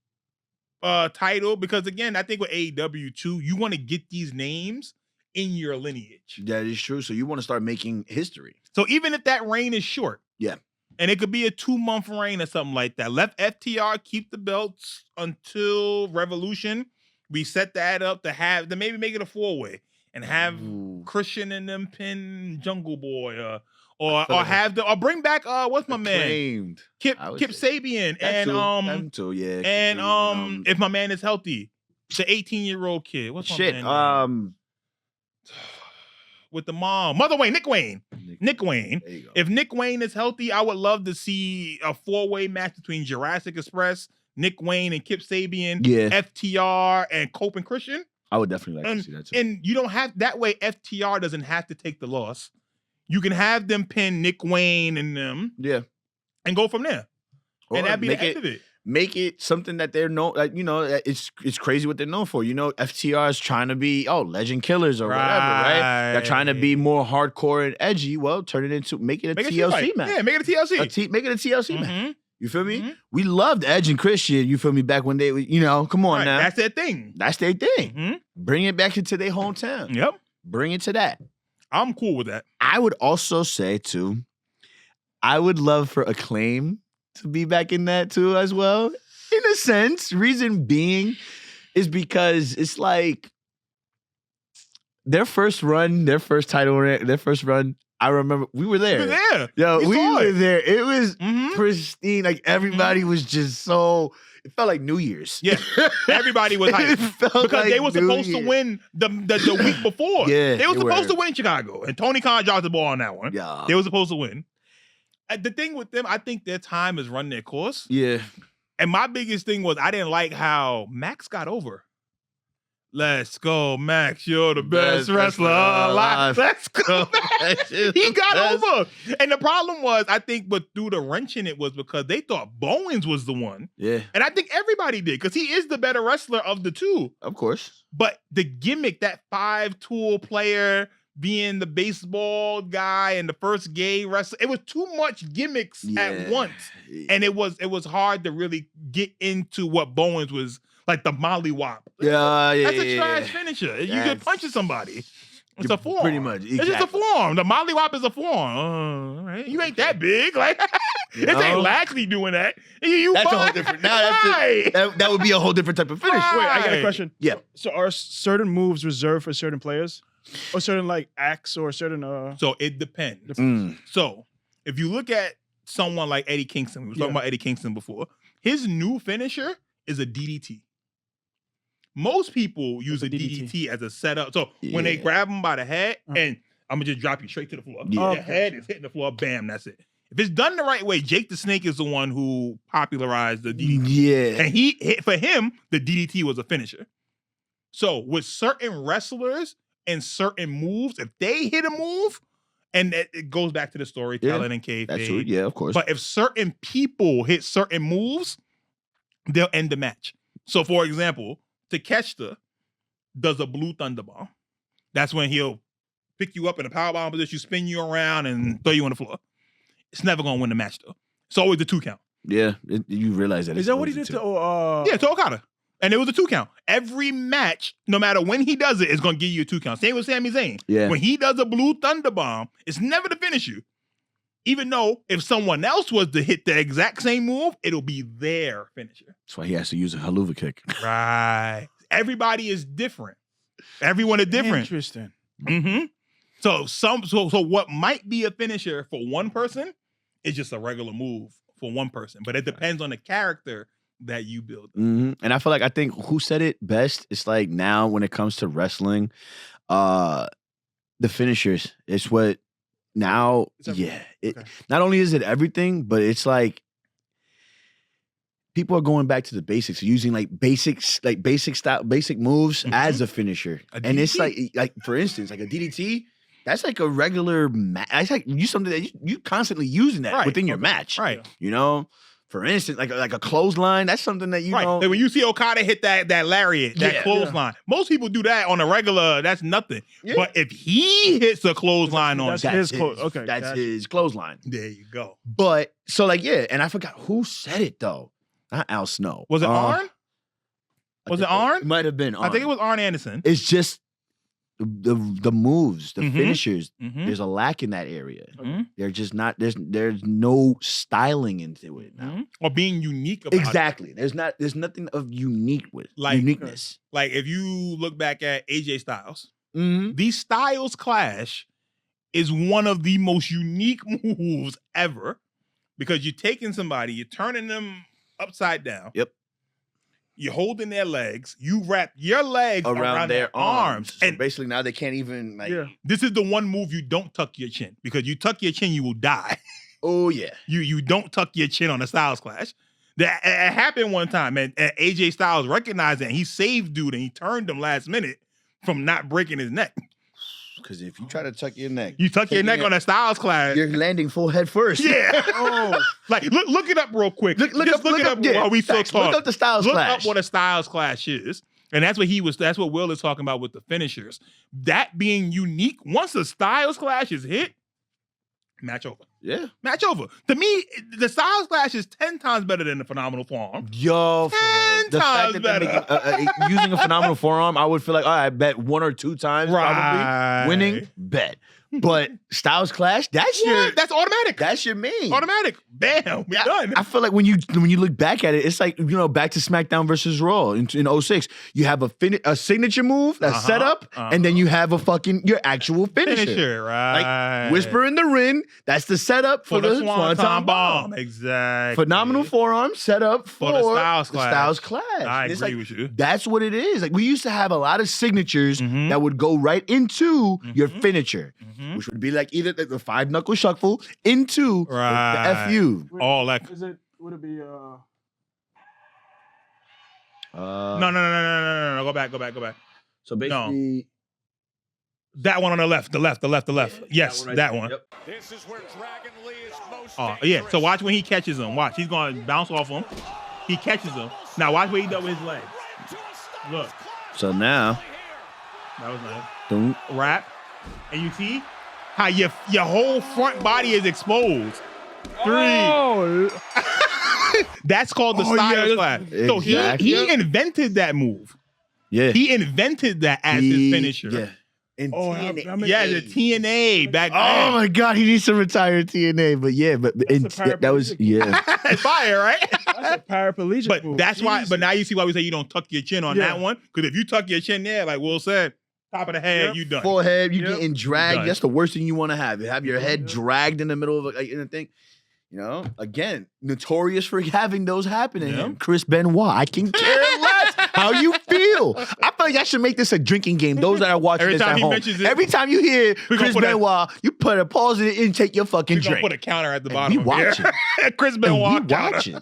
title, because again, I think with AEW too, you want to get these names in your lineage. That is true. So you want to start making history. So even if that reign is short, Yeah. and it could be a 2-month reign or something like that, let FTR keep the belts until Revolution. We set that up to maybe make it a 4-way and have Ooh. Christian and them pin Jungle Boy, feel like or bring back what's my man Acclaimed. Kip I would Sabian That and too, yeah. and if my man is healthy, the 18-year-old kid. What's my shit. man name? With the mom, Nick Wayne. There you go. If Nick Wayne is healthy, I would love to see a 4-way match between Jurassic Express, Nick Wayne and Kip Sabian, Yeah. FTR and Cope and Christian. I would definitely like to see that too. And you don't have that way. FTR doesn't have to take the loss. You can have them pin Nick Wayne and them, Yeah. and go from there. Or and that'd be the make end it of it. make it something that they're known, like, you know, it's crazy what they're known for. You know, FTR is trying to be legend killers or whatever, right? They're trying to be more hardcore and edgy. Well, turn it into make it a TLC match. Yeah, make it a TLC. Make it a TLC match. Mhm. You feel me? Mhm. We loved Edge and Christian. You feel me? Back when they, come on Right, now. that's their thing. That's their thing. Mhm. Bring it back into their hometown. Yep, Bring it to that. I'm cool with that. I would also say too, I would love for Acclaim to be back in that too as well. In a sense, reason being is because it's like their first run, their first title, their first run. I remember we were there. You were there. Yo, we saw were it. there. It was Mhm. pristine. Like everybody was just so. It felt like New Year's. Yeah, everybody was It hyped felt because like they were New supposed to Year's. win the week before. Yeah, they were they supposed were. to win in Chicago, and Tony Khan dropped the ball on that one. Yeah. They were supposed to win. The thing with them, I think their time has run their course. Yeah. And my biggest thing was I didn't like how Max got over. Let's go, Max. You're the best wrestler alive. Let's go, Max. He got over. And the problem was, I think, but through the wrenching it was because they thought Bowens was the one. Yeah. And I think everybody did because he is the better wrestler of the two. Of course. But the gimmick, that 5-tool player being the baseball guy and the first gay wrestler, it was too much gimmicks at once. And it was hard to really get into what Bowens was like, the mollywop. Yeah. That's a trash finisher. You get punching somebody. It's a forearm. Pretty much. Exactly. It's just a forearm. The mollywop is a forearm. All right. You ain't that big. Like, it No. ain't Lashley doing that. You That's a whole fine. different. Now Right. that would be a whole different type of finish. Right. Wait, I got a Right. question. Yeah. So are certain moves reserved for certain players? Or certain like acts or certain So it depends. Mm. So if you look at someone like Eddie Kingston, we were talking about Eddie Kingston before, his new finisher is a DDT. Most people use a DDT as a setup. So when they Yeah. grab him by the head, and I'm gonna just drop you straight to the floor. Yeah. Your head is hitting the floor, bam, that's it. If it's done the right way, Jake the Snake is the one who popularized the DDT. Yeah. And for him, the DDT was a finisher. So with certain wrestlers and certain moves, if they hit a move, and it goes back to the storytelling and kayfabe. That's true. Yeah, of course. But if certain people hit certain moves, they'll end the match. So for example, Takeshita does a blue thunder bomb. That's when he'll pick you up in a powerbomb position, spin you around, and throw you on the floor. It's never gonna win the match though. It's always the 2 count. Yeah, you realize that. Is that what he did to Yeah, to Okada. And it was a 2 count. Every match, no matter when he does it, is going to give you a 2 count. Same with Sami Zayn. Yeah. When he does a blue thunder bomb, it's never to finish you. Even though if someone else was to hit the exact same move, it'll be their finisher. That's why he has to use a haluva kick. Right. Everybody is different. Everyone is different. Interesting. Mm-hmm. So what might be a finisher for one person is just a regular move for one person. But it depends on the character that you build. Mm-hmm. And I think who said it best? It's like now when it comes to wrestling, the finishers. It's what now. Not only is it everything, but it's like people are going back to the basics, using like basic moves as a finisher. A And it's DDT. like for instance, like a DDT. That's like a regular match. That's like something that you constantly using that Right. within your match. Right. You know, for instance, like a clothesline. That's something that you Right. know. Like when you see Okada hit that lariat, that Yeah. clothesline, most people do that on a regular. That's nothing. Yeah. But if he hits a clothesline on, That's his okay, That's gotcha. his clothesline. there you go. But so like and I forgot who said it though. Not Al Snow. Was it Arn? I Was think it Arn? It might have been Arn. I think it was Arn Anderson. It's just the moves, the Mhm. finishers. Mhm. There's a lack in that area. Mhm. They're just not. There's no styling into it now. Mhm. Or being unique about it. Exactly. There's nothing of uniqueness. Like if you look back at AJ Styles, Mm-hmm. the Styles Clash is one of the most unique moves ever because you're taking somebody, you're turning them upside down. Yep. You're holding their legs. You wrap your legs around their arms. So And basically now they can't even like. Yeah. this is the one move you don't tuck your chin because you tuck your chin, you will die. Oh yeah. You don't tuck your chin on a Styles Clash. That it happened one time, and AJ Styles recognized it. And he saved dude, and he turned him last minute from not breaking his neck. Because if you try to tuck your neck, You tuck your neck on a Styles Clash. you're landing full head first. Yeah. Oh, Like look it up real quick. Look Just look it up yeah, while we still facts. talk. Look up the Styles Look Clash. up what a Styles Clash is. And that's what Will is talking about with the finishers. That being unique, once the Styles Clash is hit, match over. Yeah. Match over. To me, the Styles Clash is 10 times better than the Phenomenal Forearm. Yo, for 10 the fact times that they're better. making, using a phenomenal forearm, I would feel like, all right, I bet 1 or 2 times Right. probably winning, bet. But Styles Clash, that's your That's automatic. that's your main. automatic. Bam. We're done. I feel like when you look back at it, it's like, back to SmackDown versus Raw in 06. You have a signature move that's set up, and then you have your actual finisher. Finisher, right. Like Whisper in the Ring, that's the setup for the Swanton Bomb. Exactly. Phenomenal forearm set up for the Styles Clash. Styles Clash. I It's agree like, with you. that's what it is. Like we used to have a lot of signatures Mhm. that would go right into your Mhm. finisher, Mhm. which would be like either the 5-knuckle shuffle into Right. the FU. All that. would it be No. Go back. So basically, That one on the left. Yes, that one. Yep. This is where Dragon Lee is most Oh, yeah. So dangerous. watch when he catches him. Watch. He's going to bounce off him. He catches him. Now watch what he does with his leg. Look. So now, That was nice. don't Wrap. And you see how your whole front body is exposed. 3. Oh, That's called the Oh, Styles yeah. Clash. So Exactly. he invented that move. yeah. He invented that as his finisher. Yeah. And Oh, TNA. how many- Yeah, the TNA back Oh then. my God, he needs to retire TNA. But yeah, but and the that was It's fire, right? that's a paraplegic But move. that's why. Jesus. But now you see why we say you don't tuck your chin on Yeah. that one. Because if you tuck your chin there, like Will said, top of the head, Yep. you done. forehead, you Yep. getting dragged. Done. That's the worst thing you want to have. You have your head Yep. dragged in the middle of a thing. Again, notorious for having those happen to Yeah. him. Chris Benoit, I can care less how you feel. I feel like I should make this a drinking game. Those that are watching Every this time at he home. mentions it, Every time you hear we gonna Chris put a- Benoit, you put a pause in it and take your fucking We're gonna drink. put a counter at the And bottom. we watching. Chris And we Benoit counter. watching.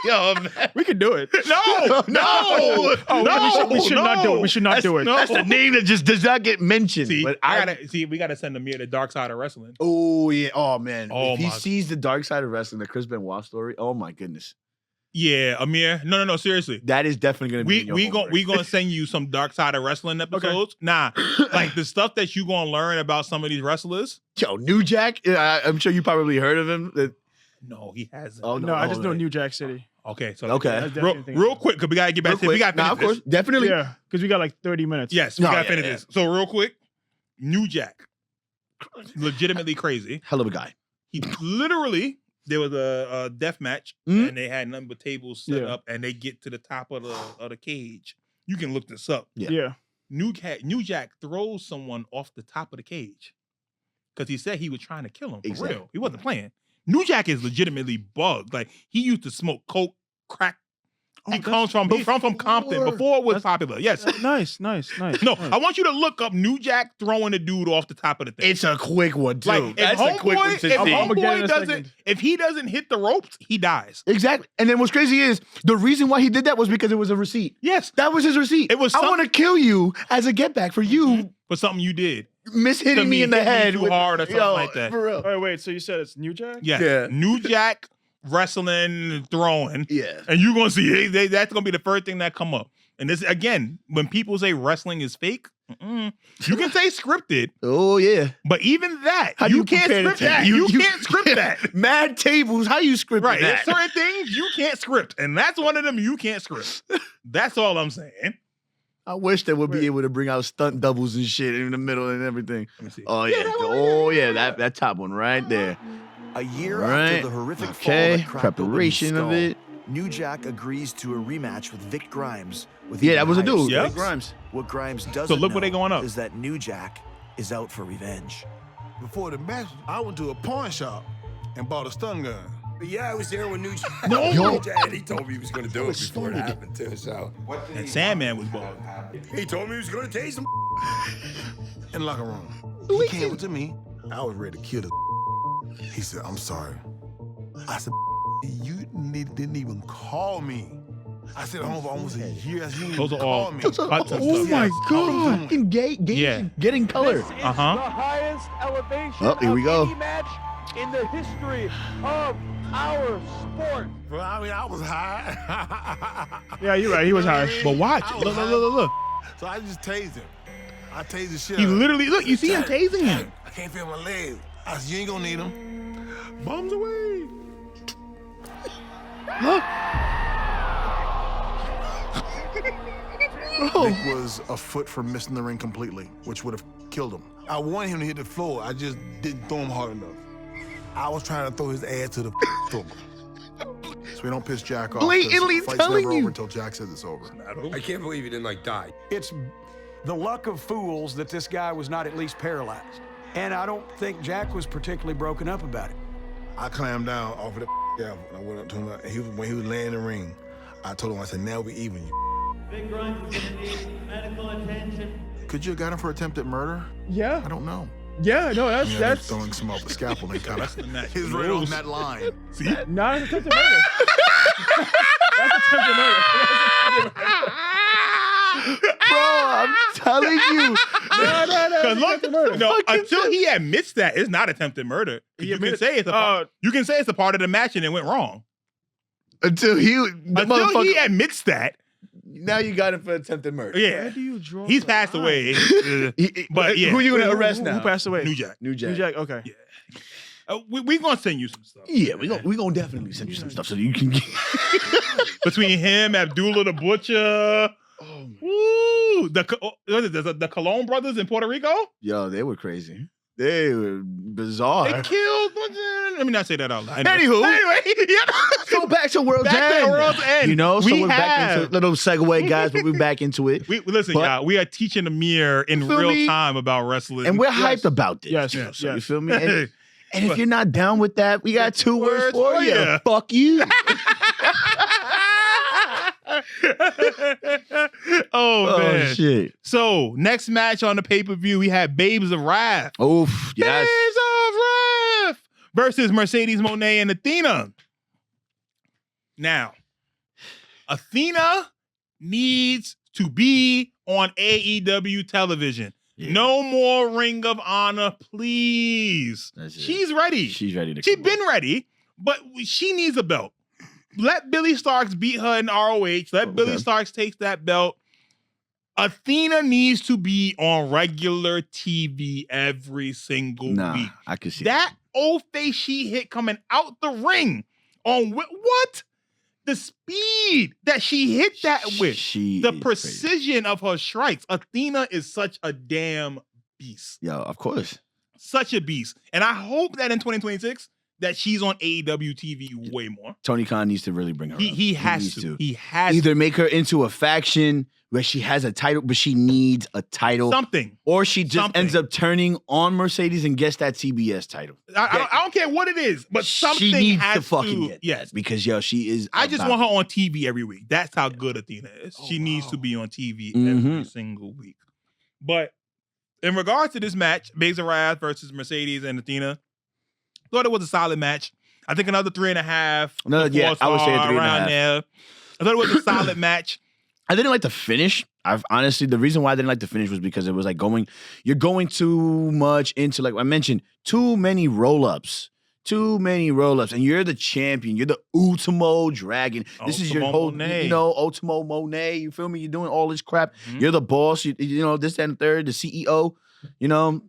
Yo, man. we can do it. No. Oh, we should not do it. We should not do it. That's the name that just does not get mentioned. See, but we gotta send Amir the dark side of wrestling. Oh yeah. Oh man. Oh, if he my- sees the dark side of wrestling, the Chris Benoit story. Oh my goodness. Yeah, Amir. No, seriously. That is definitely gonna be. We gonna send you some dark side of wrestling episodes. Nah, like the stuff that you gonna learn about some of these wrestlers. Yo, New Jack. I'm sure you probably heard of him. No, he hasn't. Oh No, I just know man. New Jack City. Okay, so Okay. That's definitely a thing. real quick, because we gotta get back Real to it. We quick. gotta Nah, finish of course, this. definitely. Yeah, because we got like 30 minutes. Yes, we No, gotta yeah, finish yeah. this. So real quick, New Jack, legitimately crazy. Hell of a guy. He literally there was a death match Mhm. and they had nothing but tables set Yeah. up and they get to the top of the cage. You can look this up. Yeah. Yeah. New Jack throws someone off the top of the cage because he said he was trying to kill him for Exactly. real. He wasn't playing. New Jack is legitimately bugged. Like he used to smoke coke, crack. He comes from Compton before it was popular. Yes. Nice. No, nice. I want you to look up New Jack throwing the dude off the top of the thing. It's a quick one too. like if That's a quick one to see. Homeboy if he doesn't hit the ropes, he dies. Exactly. And then what's crazy is the reason why he did that was because it was a receipt. Yes, That was his receipt. It was I some- want to kill you as a get back for you. for something you did. mishitting me in the head too hard or something like that. For real. Oh, wait, so you said it's New Jack? Yeah. New Jack wrestling, throwing. Yeah. And you're going to see that's going to be the first thing that come up. And this, again, when people say wrestling is fake, you can say scripted. Oh, yeah. But even that, How you you can't compare script to- that. You can't script that. Mad tables. How you script Right. There's that? certain things you can't script. And that's one of them you can't script. That's all I'm saying. I wish they would be able to bring out stunt doubles and shit in the middle and everything. Let me see. Oh, yeah. That top one right there. A year Right. after the horrific fall Okay. that cracked open his Preparation of skull, it. New Jack agrees to a rematch with Vic Grimes. With Yeah, even that was a higher dude. Yep. stakes. Grimes. What Grimes doesn't So look where know they going up. is that New Jack is out for revenge. Before the match, I went to a pawn shop and bought a stun gun. Yeah, I was there when New Jack. No. New Jack, he told me he was going to do it before it happened too. So And Sandman was bald. he told me he was going to tase him. In the locker room. He came up to me. I was ready to kill the. He said, "I'm sorry." I said, "You didn't even call me." I said, "Home for almost a year." I said, "You didn't Those are call all me." cuts and Oh stuff. my God! Yeah. Fucking Yeah. getting color. Uh-huh. The highest elevation Oh, here we of go. any match in the history of our sport. Well, I mean, I was high. Yeah, you're right. He was high. But watch. Look. So I just tased him. I tased the shit. He out of him. literally, look, you see him tasing him. I can't feel my legs. I said, "You ain't gonna need them." Bombs away. Nick was a foot from missing the ring completely, which would have killed him. I wanted him to hit the floor. I just didn't throw him hard enough. I was trying to throw his ass to the floor. So we don't piss Jack off. 'cause Blatantly the fight's telling never you. over until Jack says it's over. I can't believe he didn't die. It's the luck of fools that this guy was not at least paralyzed. And I don't think Jack was particularly broken up about it. I climbed down off of the gavel and I went up to him. And when he was laying in the ring, I told him, I said, "Now we even, you." Big Grimes is gonna need medical attention. Could you have got him for attempted murder? Yeah. I don't know. Yeah, no, I mean, that's throwing some off the scalpel and kind of That's he's right on that line. See? not attempted murder. That's attempted murder. Bro, I'm telling you. No. Because look, attempted murder. no, until he admits that it's not attempted murder, He you can admitted- say it's a part, you can say it's a part of the match and it went wrong. Until he Admits that, now you got him for attempted murder. yeah, Where do you draw he's the passed line? away. But yeah, Who you gonna Who- arrest who now? passed away? New Jack. New Jack. New Jack. Okay. Yeah. We gonna send you some stuff. Yeah, we gonna definitely send you some stuff so you can get. Between him, Abdullah the Butcher, ooh, the Colon brothers in Puerto Rico, Yo, they were crazy. They were bizarre. they killed. Let me not say that out loud. Anywho. anyway, yeah. So back to World's Back to End. World's End. You know, so We we're back have- into little segue, guys, but we're back into it. Listen, But- y'all. We are teaching Amir in You feel real me? time about wrestling, And we're Yes. hyped about this. Yes, you know, yes, so you yes. feel me? And if you're not down with that, we got two words Words for for you. ya. Fuck you. Oh man. Shit. So next match on the pay-per-view, we had Babes of Wrath. Oof. Yes. Babes of Wrath versus Mercedes Moné and Athena. Now, Athena needs to be on AEW television. Yeah. No more Ring of Honor, please. That's it. She's ready. She's ready to She's come been ready, but she needs a belt. Let Billy Starks beat her in ROH. Let Billy Okay. Starks take that belt. Athena needs to be on regular TV every single Nah, week. I could see That old face she hit coming out the ring on what? The speed that she hit that with. She The is precision of her strikes. Athena is such a damn beast. Yo, of course. Such a beast. And I hope that in 2026 that she's on AEW TV way more. Tony Khan needs to really bring her up. He has needs to. He has Either make her into a faction where she has a title, but she needs a title. something. Or she just Something. ends up turning on Mercedes and gets that TBS title. I don't care what it is, but something she needs has to fucking get yes. that because yo, she is. I just about want her it. on TV every week. That's how good Athena is. She needs to be on TV every Mhm. single week. But in regards to this match, Babes of Wrath versus Mercedes and Athena, thought it was a solid match. I think another 3.5. No, to yeah, 4 I would say a star, 3.5. around there. I thought it was a solid match. I didn't like the finish. I've honestly, the reason why I didn't like the finish was because it was like you're going too much into, like I mentioned, too many roll-ups, and you're the champion. You're the Ultimo Dragon. This is your whole, Ultimo Monet. You feel me? You're doing all this crap. Mm-hmm. You're the boss. You know, this, that, and third, the CEO. You know,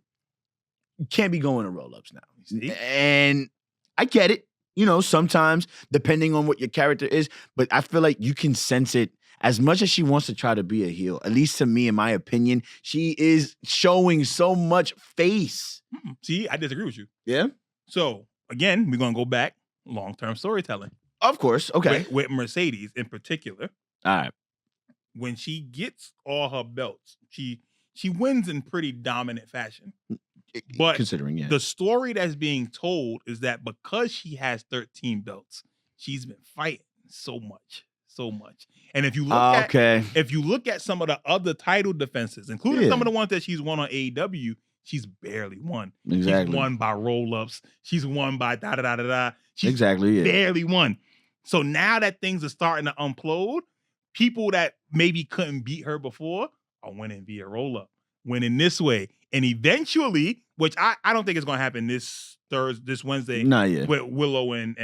you can't be going to roll-ups now. See? And I get it. You know, sometimes, depending on what your character is, but I feel like you can sense it. As much as she wants to try to be a heel, at least to me, in my opinion, she is showing so much face. See, I disagree with you. Yeah? So, again, we're going to go back. Long-term storytelling. Of course. Okay. With Mercedes in particular. All right. When she gets all her belts, she wins in pretty dominant fashion. But considering, the story that's being told is that because she has 13 belts, she's been fighting so much. And if you look at some of the other title defenses, including some of the ones that she's won on AEW, she's barely won. Exactly. She's won by roll-ups. She's won by da-da-da-da-da. She's barely won. So now that things are starting to implode, people that maybe couldn't beat her before are winning via roll-up, winning this way. And eventually, which I don't think is going to happen this Wednesday. Not yet. With Willow and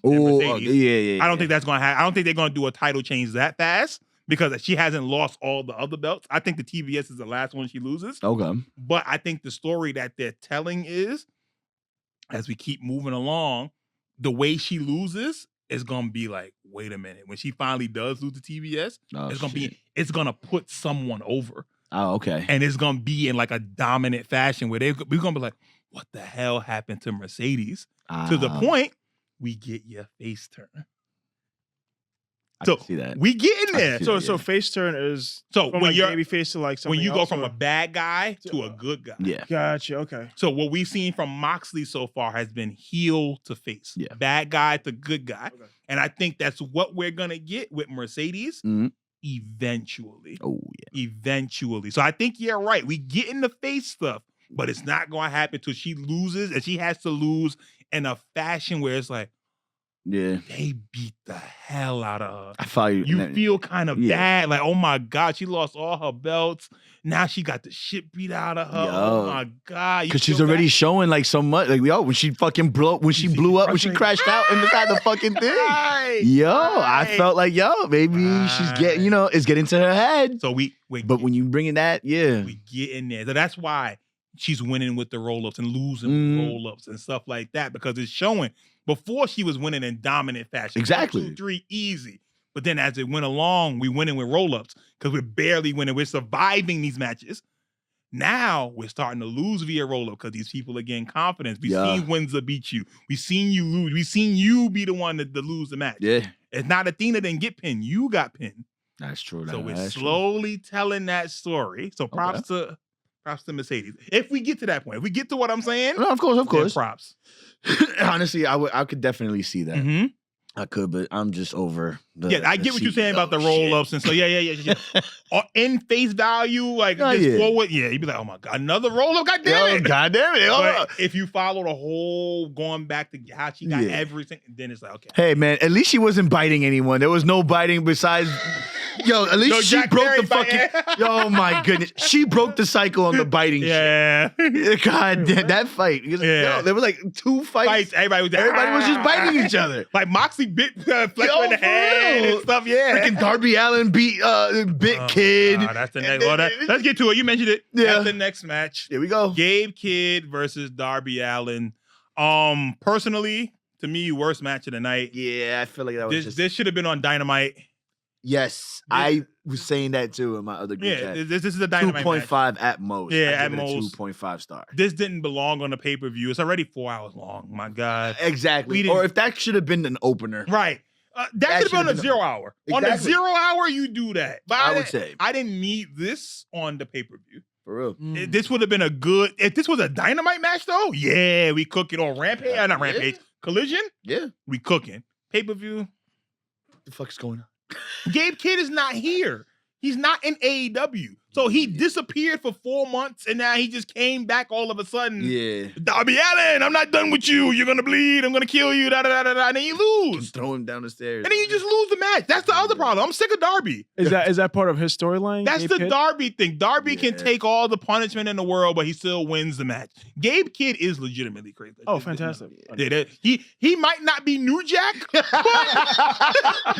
Mercedes. I don't think that's going to happen. I don't think they're going to do a title change that fast because she hasn't lost all the other belts. I think the TBS is the last one she loses. Okay. But I think the story that they're telling is, as we keep moving along, the way she loses is going to be like, wait a minute. When she finally does lose the TBS, it's going to put someone over. Oh, okay. And it's going to be in like a dominant fashion where we're going to be like, what the hell happened to Mercedes? To the point, we get your face turn. I can see that. We get in there. So face turn is from when you're baby face to like something when you else, go from a bad guy to a good guy. Yeah. Gotcha. Okay. So what we've seen from Moxley so far has been heel to face. Yeah. Bad guy to good guy. Okay. And I think that's what we're going to get with Mercedes. Mm-hmm. Eventually. Oh, yeah. Eventually. So I think you're right. We get in the face stuff, but it's not going to happen till she loses, and she has to lose in a fashion where it's like, they beat the hell out of her. I follow you. You feel kind of bad. Like, oh my God, she lost all her belts. Now she got the shit beat out of her. Oh my God. Because she's already showing like so much. Like, when she fucking blew up, when she crashed out inside the fucking thing. I felt like, maybe she's getting, it's getting to her head. So but when you bring in that, we get in there. So that's why she's winning with the roll-ups and losing with roll-ups and stuff like that, because it's showing. Before she was winning in dominant fashion. Exactly. 1, 2, 3, easy. But then as it went along, we winning with roll-ups because we're barely winning. We're surviving these matches. Now we're starting to lose via roll-up because these people are getting confidence. We've seen Windsor beat you. We've seen you lose. We've seen you be the one to lose the match. Yeah. It's not Athena didn't get pinned. You got pinned. That's true. So we're slowly telling that story. So props to Mercedes. If we get to that point, if we get to what I'm saying, no, of course, props. Honestly, I could definitely see that. Mm-hmm. I could, but I'm just over the. I get what you're saying about the roll-ups and so in face value, like forward, you'd be like, oh my God, another roll-up, God damn it. But if you follow the whole going back to how she got everything, then it's like, okay. Hey man, at least she wasn't biting anyone. There was no biting besides. At least she broke the fucking. Oh my goodness, she broke the cycle on the biting. Yeah. God damn that fight. There were like 2 fights. Everybody was just biting each other. Like Moxley bit Fletcher in the head and stuff. Yeah. Freaking Darby Allin beat Kid. That's the next. Let's get to it. You mentioned it. Yeah. That's the next match. Here we go. Gabe Kidd versus Darby Allin. Personally, to me, worst match of the night. Yeah, I feel like that was this should have been on Dynamite. Yes, I was saying that too in my other group chat. This is a Dynamite 2.5 at most. Yeah, at most. 2.5 star. This didn't belong on the pay-per-view. It's already 4 hours long. My God. Exactly. Or if that should have been an opener. Right. That should have been on a 0 hour. Exactly. On the 0 hour, you do that. But I would say. I didn't need this on the pay-per-view. For real. This would have been a good... If this was a Dynamite match, though, we cook it on Rampage. Not Rampage. Collision? Yeah. We cooking. Pay-per-view? What the fuck is going on? Gabe Kidd is not here. He's not in AEW. So he disappeared for 4 months, and now he just came back all of a sudden. Yeah. Darby Allin, I'm not done with you. You're gonna bleed. I'm gonna kill you. Da da da da da. And then you lose. Throw him down the stairs. And then you just lose the match. That's the other problem. I'm sick of Darby. Is that part of his storyline? That's Gabe the Kidd? Darby thing. Darby can take all the punishment in the world, but he still wins the match. Gabe Kidd is legitimately crazy. Oh, fantastic. He might not be New Jack, but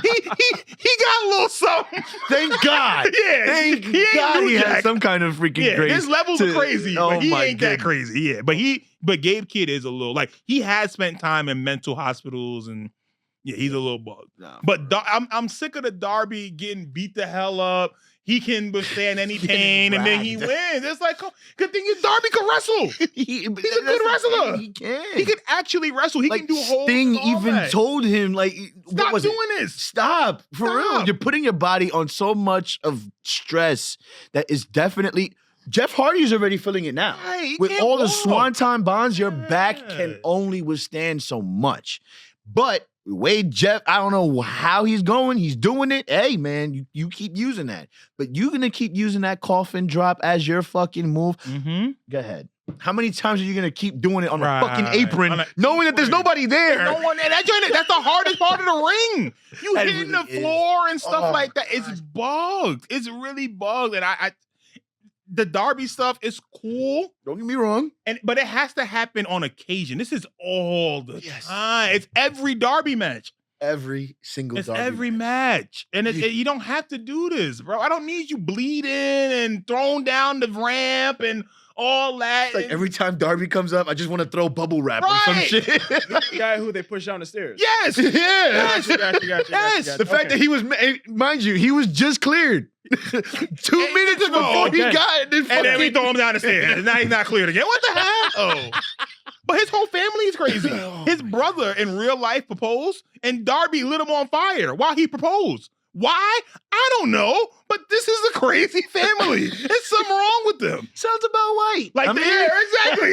he got a little something. Thank God. Yeah, Thank he ain't God New he Jack. has some kind of freaking grace. His levels are crazy, Oh but he my ain't that crazy. Yeah, but Gabe Kidd is a little like he has spent time in mental hospitals and yeah, he's a little bugged. But I'm sick of the Darby getting beat the hell up. He can withstand any pain, and then he wins. It's like, good thing is Darby can wrestle. He's a good wrestler. He can. He can actually wrestle. He Like, can do whole. Sting all even that. told him, like, what Stop was doing it? this. Stop. For real. Stop. You're putting your body on so much of stress that is definitely. Jeff Hardy's already feeling it now. Right, he With can't all the walk. swanton bonds, your back can only withstand so much. But the way Jeff, I don't know how he's going. He's doing it. Hey, man, you keep using that. But you're going to keep using that coffin drop as your fucking move. Mm-hmm. Go ahead. How many times are you going to keep doing it on Right. a fucking apron, On a knowing that there's nobody there? No one. And that's the hardest part of the ring. You That hitting really the is. floor and stuff Oh, like that. It's bugged. It's really bugged. And I the Darby stuff is cool. Don't get me wrong. But it has to happen on occasion. This is all the time. It's every Darby match. Every single It's Darby every match. And you don't have to do this, bro. I don't need you bleeding and thrown down the ramp and all that. It's like every time Darby comes up, I just want to throw bubble wrap or some Right. shit. The guy who they push down the stairs. Yes. Yeah. Gotcha. Yes. The fact that he was, mind you, he was just cleared 2 minutes before he okay. got it. And then we throw him down the stairs. And now he's not cleared again. What the hell? Oh. But his whole family is crazy. His brother in real life proposed, and Darby lit him on fire while he proposed. Why? I don't know. But this is a crazy family. There's something wrong with them. Sounds about right. Like, exactly.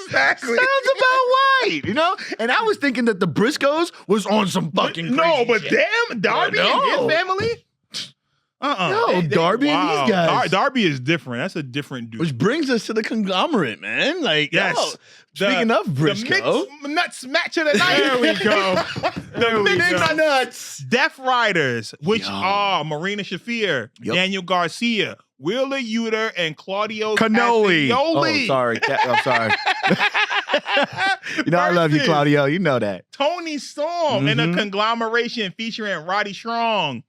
Exactly. Sounds about right, you know? And I was thinking that the Briscoes was on some fucking crazy No, but shit. damn, Darby No. and his family? No, Darby and these guys. Darby is different. That's a different dude. Which brings us to the conglomerate, man. Like, Yes. yo, speaking of Briscoe. The mixed nuts match of the night. There we go. The mixed nuts. Death Riders, which are Marina Shafir, Yep. Daniel Garcia, Wheeler Yuta, and Claudio Cannoli. Oh, sorry. I'm sorry. You know I love you, Versus Claudio. You know that. Tony Storm in a conglomeration featuring Roddy Strong,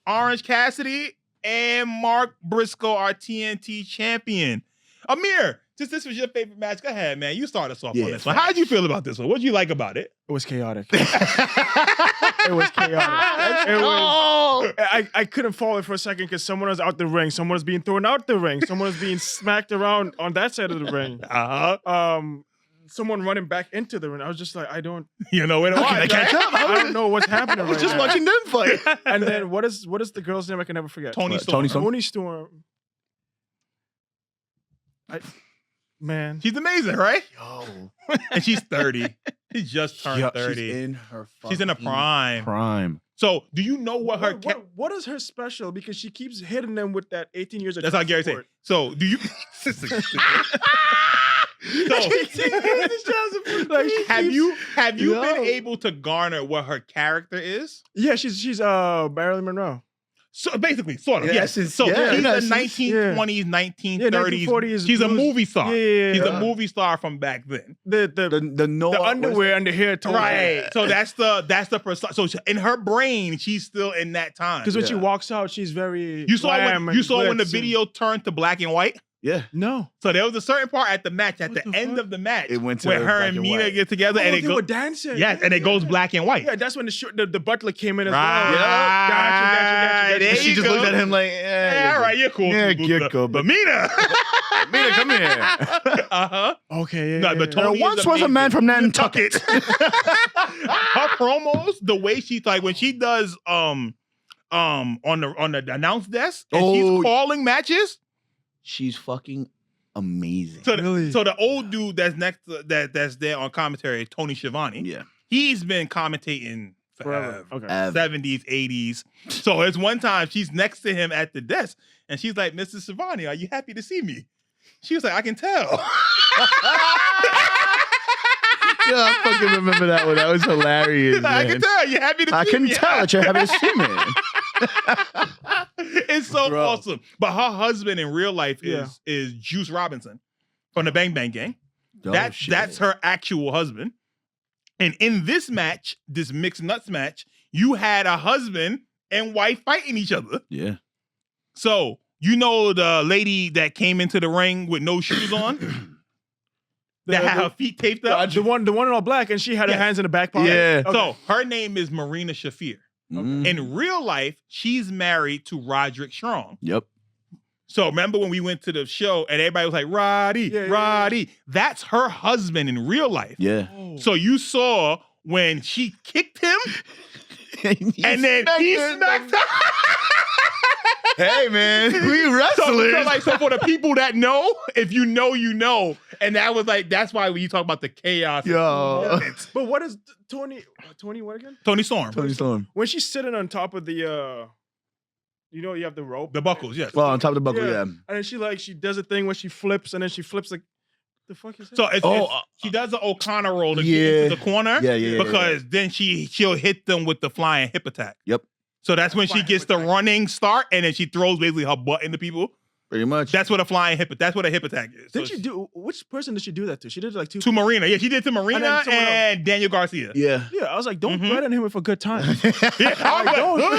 Orange Cassidy, and Mark Briscoe, our TNT champion. Amir, since this was your favorite match, go ahead, man. You start us off on this one. How did you feel about this one? What did you like about it? It was chaotic. It was chaotic. It was, I couldn't follow it for a second because someone was out the ring, someone was being thrown out the ring, someone was being smacked around on that side of the ring. Someone running back into the ring. I was just like, I don't. You know what? Can I catch up? I don't know what's happening I was right just now. watching them fight. And then what is the girl's name? I can never forget. Tony Storm. Tony Storm. Tony Storm. Man, She's amazing, right? Yo. And she's 30. She just turned 30. She's in her She's in a fucking prime. So, do you know what her? what is her special? Because she keeps hitting them with that 18 years of That's how Gary said. support. So, do you? Have you been able to garner what her character is? Yeah, she's Marilyn Monroe. So basically, sort of. Yeah, Yes. since- So yeah, she's yeah, the she's- 1920s, 1930s. 1940s. She's a movie star. Yeah. She's a movie star from back then. The no The underwear and the hair tone. Right. So that's the person. So in her brain, she's still in that time. Because when she walks out, she's very. You saw glam when the glitz video turned to black and white. Yeah. No. So there was a certain part at the match, at the end of the match, It went to where her black and and Mina white. get together and Oh, it they goes. were dancing. Yes, and it goes black and white. Yeah, that's when the butler came in as Right. well. Gotcha. There And she you just go. looked at him like, Yeah, all right, you're cool. Yeah, cool, you're cool, But Mina. Mina, come here. Uh-huh. Okay, yeah. No, but Tony There once is was a man amazing. from Nantucket. Her promos, the way she's like when she does on the announce desk and she's calling matches. She's fucking amazing. So the old dude that's next to, that's there on commentary, Tony Schiavone. Yeah. He's been commentating Forever. Okay. 70s, 80s. So there's one time she's next to him at the desk, and she's like, Mr. Savani, are you happy to see me? She was like, I can tell. Yeah, I fucking remember that one. That was hilarious. I Man. can tell you're happy to see me. I can tell that you're happy to see me. It's so Bro. awesome. But her husband in real life is Juice Robinson from the Bang Bang Gang. That's her actual husband. And in this match, this mixed nuts match, you had a husband and wife fighting each other. Yeah. So, you know the lady that came into the ring with no shoes on? That had her feet taped up? The one in all black, and she had her hands in the back pocket. Yeah. Okay. So, her name is Marina Shafir. Mm. In real life, she's married to Roderick Strong. Yep. So remember when we went to the show and everybody was like, Roddy. That's her husband in real life. Yeah. So you saw when she kicked him and then he smacked her. Hey, man, we wrestling. So for the people that know, if you know, you know. And that was like, that's why when you talk about the chaos. Yo. But what is Tony what again? Tony Storm. Tony Storm. When she's sitting on top of the you have the rope. The buckles, yes. Well, on top of the buckle, yeah. And then she does a thing where she flips, and then she flips like, the fuck is that? So she does the O'Connor roll to get into the corner. Yeah. Because then she'll hit them with the flying hip attack. Yep. So that's when she gets the running start, and then she throws basically her butt into people. Pretty much. That's what a that's what a hip attack is. Did she do? Which person did she do that to? She did it like two. To Marina. Yeah, she did to Marina someone and Daniel Garcia. Yeah. Yeah, I was like, don't threaten him with a good time. Yeah, I was like,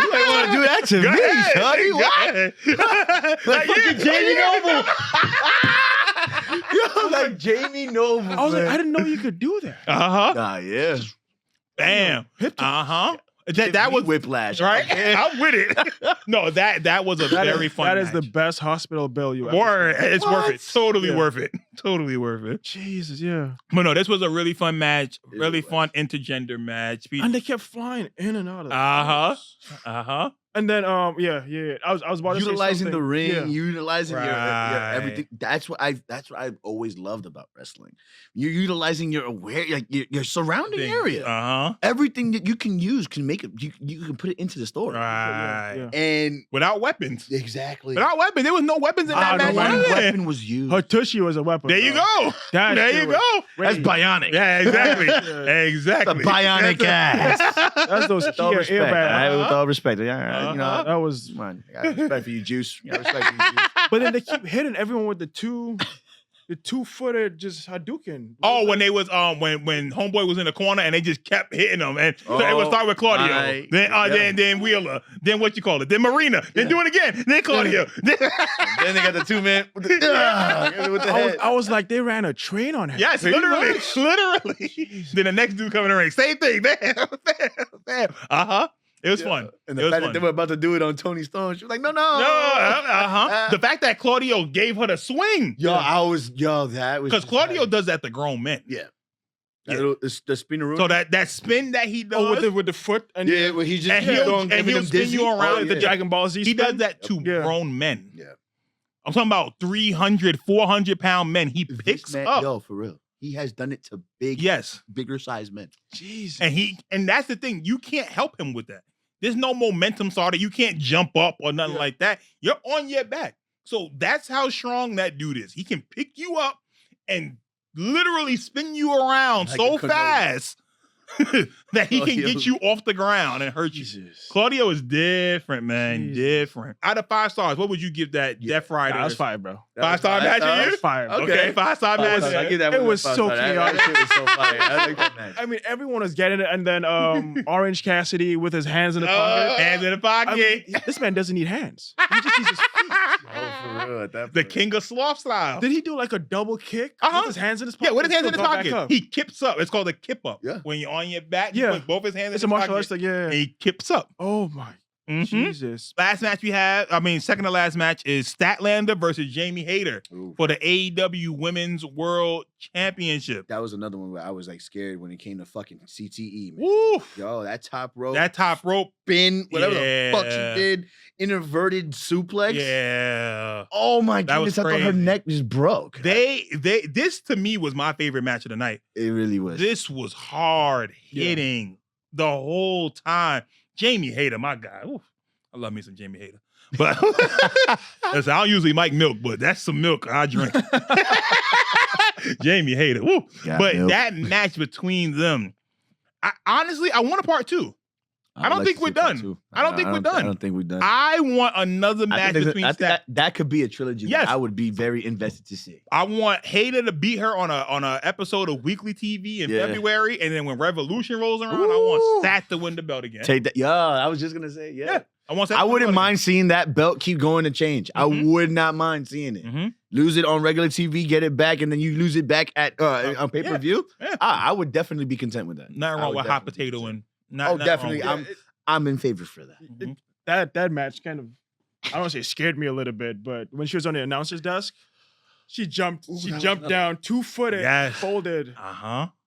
You might want to do that to me, Shawty. What? Like Jamie Noble. Yo, like Jamie Noble. I was like, I didn't know you could do that. Uh-huh. Nah, yeah. Bam. Uh-huh. That was whiplash, right? I'm with it. No, that was a very fun That match. is the best hospital bill you ever. Word. It's worth it. Totally Yeah. worth it. Totally worth it. Jesus, yeah. But no, this was a really fun match. Really fun intergender match. And they kept flying in and out of. Uh-huh. And then I was about to Utilizing say the something. ring, Yeah. utilizing your Right. everything. That's what I've always loved about wrestling. You're utilizing your your surrounding area. Uh-huh. Everything that you can use can make it. You can put it into the story. Right. Yeah. And Without weapons. exactly. Without weapons. There was no weapons in that match. One either. weapon was used. Her tushy was a weapon. There you bro. go. That There shit you was go. That's bionic. Yeah, exactly. Yeah. Exactly. The bionic ass. That's those With all Kia respect. airbags. With all respect. Yeah, you know, That was. come on. I got respect for you, Juice. I got respect for you, Juice. But then they keep hitting everyone with the two-footed just Hadouken. Oh, when they was when Homeboy was in the corner and they just kept hitting him, and so it would start with Claudio, right. then Wheeler, then what you call it, then Marina, then do it again, then Claudio. Then they got the 2-man with the head. I was like, they ran a train on him. Yes, literally. Then the next dude coming in the ring, same thing, bam. It was fun. And It the was fact fun. that they were about to do it on Tony Storm, she was like, no. The fact that Claudio gave her the swing, That was because Claudio does that to grown men. Yeah. Yeah. The spinneroo. So that spin that he does, with the foot and where he just and kept he'll, on and giving he'll them spin dizzy. you around. the Dragon Ball Z. He spin. does that to Yeah. grown men. Yeah. I'm talking about 300, 400-pound men. He This picks man, up. Yo, for real. He has done it to bigger sized men. Jeez. And that's the thing. You can't help him with that. There's no momentum starter. You can't jump up or nothing like that. You're on your back. So that's how strong that dude is. He can pick you up and literally spin you around Like so a canoe. fast that he can Claudio. get you off the ground and hurt you. Jesus. Claudio is different, man. Jesus. Different. Out of 5 stars, what would you give that Death Rider? That was fire, bro. 5-star match of you? Fire. Bro. Okay, 5-star match. I give that It one was a 5 so star. That chaotic. shit was so fire. I like that match. I mean, everyone was getting it, and then Orange Cassidy with his hands in the pocket. Hands in the pocket. I mean, this man doesn't need hands. He just needs his feet. Oh, for real. At that The point. King of Sloth style. Did he do like a double kick with his hands in his pocket? Yeah, with his hands in his Still got back pocket. up? He kips up. It's called a kip up. Yeah. When you're on your back, you Yeah. put both his hands It's in a his martial pocket. arts, like, yeah. And he kips up. Oh my Mhm. Jesus. Last match we have, second to last match is Statlander versus Jamie Hayter Ooh. for the AEW Women's World Championship. That was another one where I was like scared when it came to fucking CTE, man. Woo! Yo, that top rope. That top rope. spin, whatever the fuck Yeah. she did, inverted suplex. Yeah. Oh my That was goodness, I thought her crazy. neck just broke. This to me was my favorite match of the night. It really was. This was hard hitting. the whole time. Jamie Hayter, my guy. Ooh, I love me some Jamie Hayter. But listen, I don't usually like milk, but that's some milk I drink. Jamie Hayter. Woo. But milk. that match between them, honestly, I want a part 2. I don't think we're done. I don't think we're done. I don't think we're done. I want another match between that could be a trilogy. Yes. That I would be very invested to see. I want Hayter to beat her on a episode of weekly TV in February, and then when Revolution rolls around, I want Stat to win the belt again. Take that. Yeah, I was just gonna say, yeah. I want. I wouldn't mind seeing that belt keep going to change. I would not mind seeing it. Lose it on regular TV, get it back, and then you lose it back at on pay per view. Yeah. I would definitely be content with that. Nothing wrong with hot potato and. Not definitely. Wrong. I'm in favor for that. That match kind of, I don't want to say scared me a little bit, but when she was on the announcer's desk, she jumped down 2-footed, folded.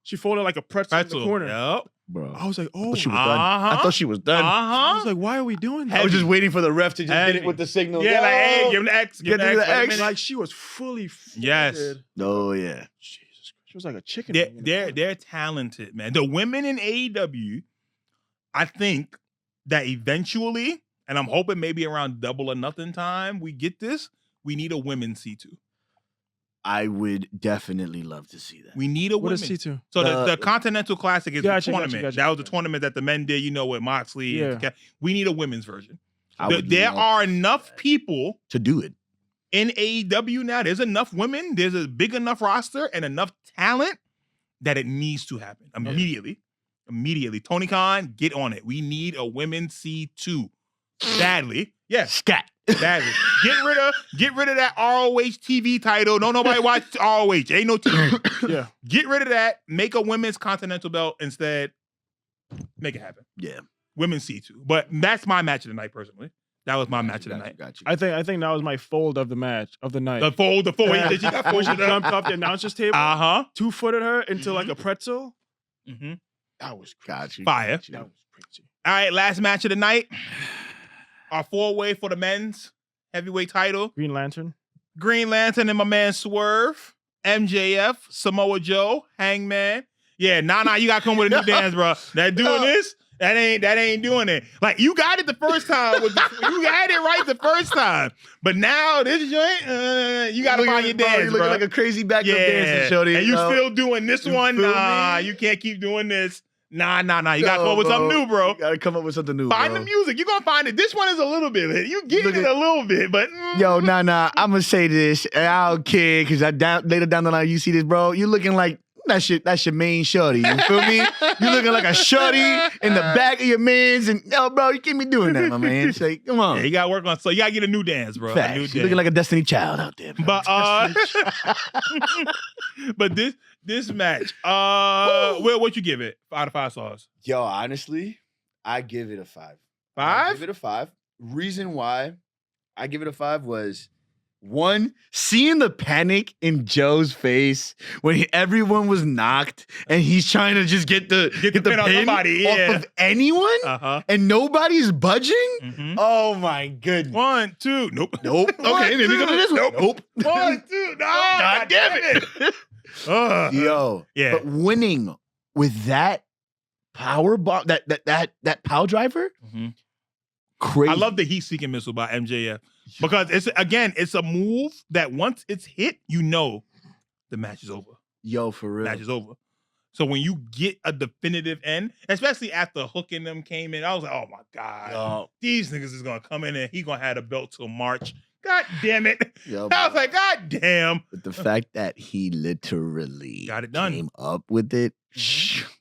She folded like a pretzel in the corner. Yep. Bro, I was like, oh, she was done. I thought she was done. I was like, why are we doing that? I was just waiting for the ref to just hit it with the signal. Yeah, like, hey, give him the X. Give him the X. Like, she was fully folded. Yes. Oh, yeah. Jesus. She was like a chicken. They're talented, man. The women in AEW, I think that eventually, and I'm hoping maybe around Double or Nothing time, we get this. We need a women's C2. I would definitely love to see that. We need a women's C2. So the Continental Classic is the tournament. Gotcha. That was the tournament that the men did, with Moxley. Yeah. We need a women's version. would There love are enough people to do it. in AEW now. There's enough women. There's a big enough roster and enough talent that it needs to happen immediately. Immediately. Tony Khan, get on it. We need a women's C2. Badly. Yes. Scat. Badly. Get rid of that ROH TV title. No, nobody watch ROH. Ain't no TV. Yeah. Get rid of that. Make a women's continental belt instead. Make it happen. Yeah. Women's C2. But that's my match of the night, personally. That was my match of the night. Got you. I think that was my fold of the match of the night. The fold. Yeah. She got When she folded up. jumped off the announcer's table, 2-footed her into like a pretzel. Mm-hmm. That was crazy. Got you. Fire. That was crazy. All right, last match of the night. Our 4-way for the men's heavyweight title. Green Lantern. Green Lantern and my man Swerve, MJF, Samoa Joe, Hangman. Yeah, nah, you gotta come with a new dance, bro. That doing this, that ain't doing it. Like, you got it the first time. You got it right the first time. But now this joint, you gotta find your dance, You're bro. looking like a crazy backup dancer, shorty. And you still doing this one? Nah, you can't keep doing this. Nah. You gotta come up with something new, bro. You gotta come up with something new, Find bro. the music. You're gonna find it. This one is a little bit. You get it a little bit, but Yo, nah. I'm gonna say this, and I don't care, because later down the line you see this, bro. You looking like that's your main shorty. You feel me? You looking like a shorty in the back of your man's, and yo, bro, you can't be doing that, my man. Say, come on. Yeah, you gotta work on. So you gotta get a new dance, bro. Facts. A new You dance. looking like a Destiny Child out there, bro. But this match, what you give it out of 5 stars? Yo, honestly, I give it a 5. 5? I give it a 5. Reason why I give it a 5 was, one, seeing the panic in Joe's face when everyone was knocked and he's trying to just get the pin on somebody, off of anyone and nobody's budging. Mm-hmm. Oh my goodness. 1, 2, nope. Okay, then we go to this one. Nope. 1, 2, no. God damn it. Yo, yeah. But winning with that power bomb, that power driver, crazy. I love the heat-seeking missile by MJF because it's a move that once it's hit, the match is over. Yo, for real. Match is over. So when you get a definitive end, especially after Hook and them came in, I was like, oh my God, these niggas is gonna come in and he gonna have the belt till March. God damn it. Yo, I was like, God damn. But the fact that he literally got it done, came up with it,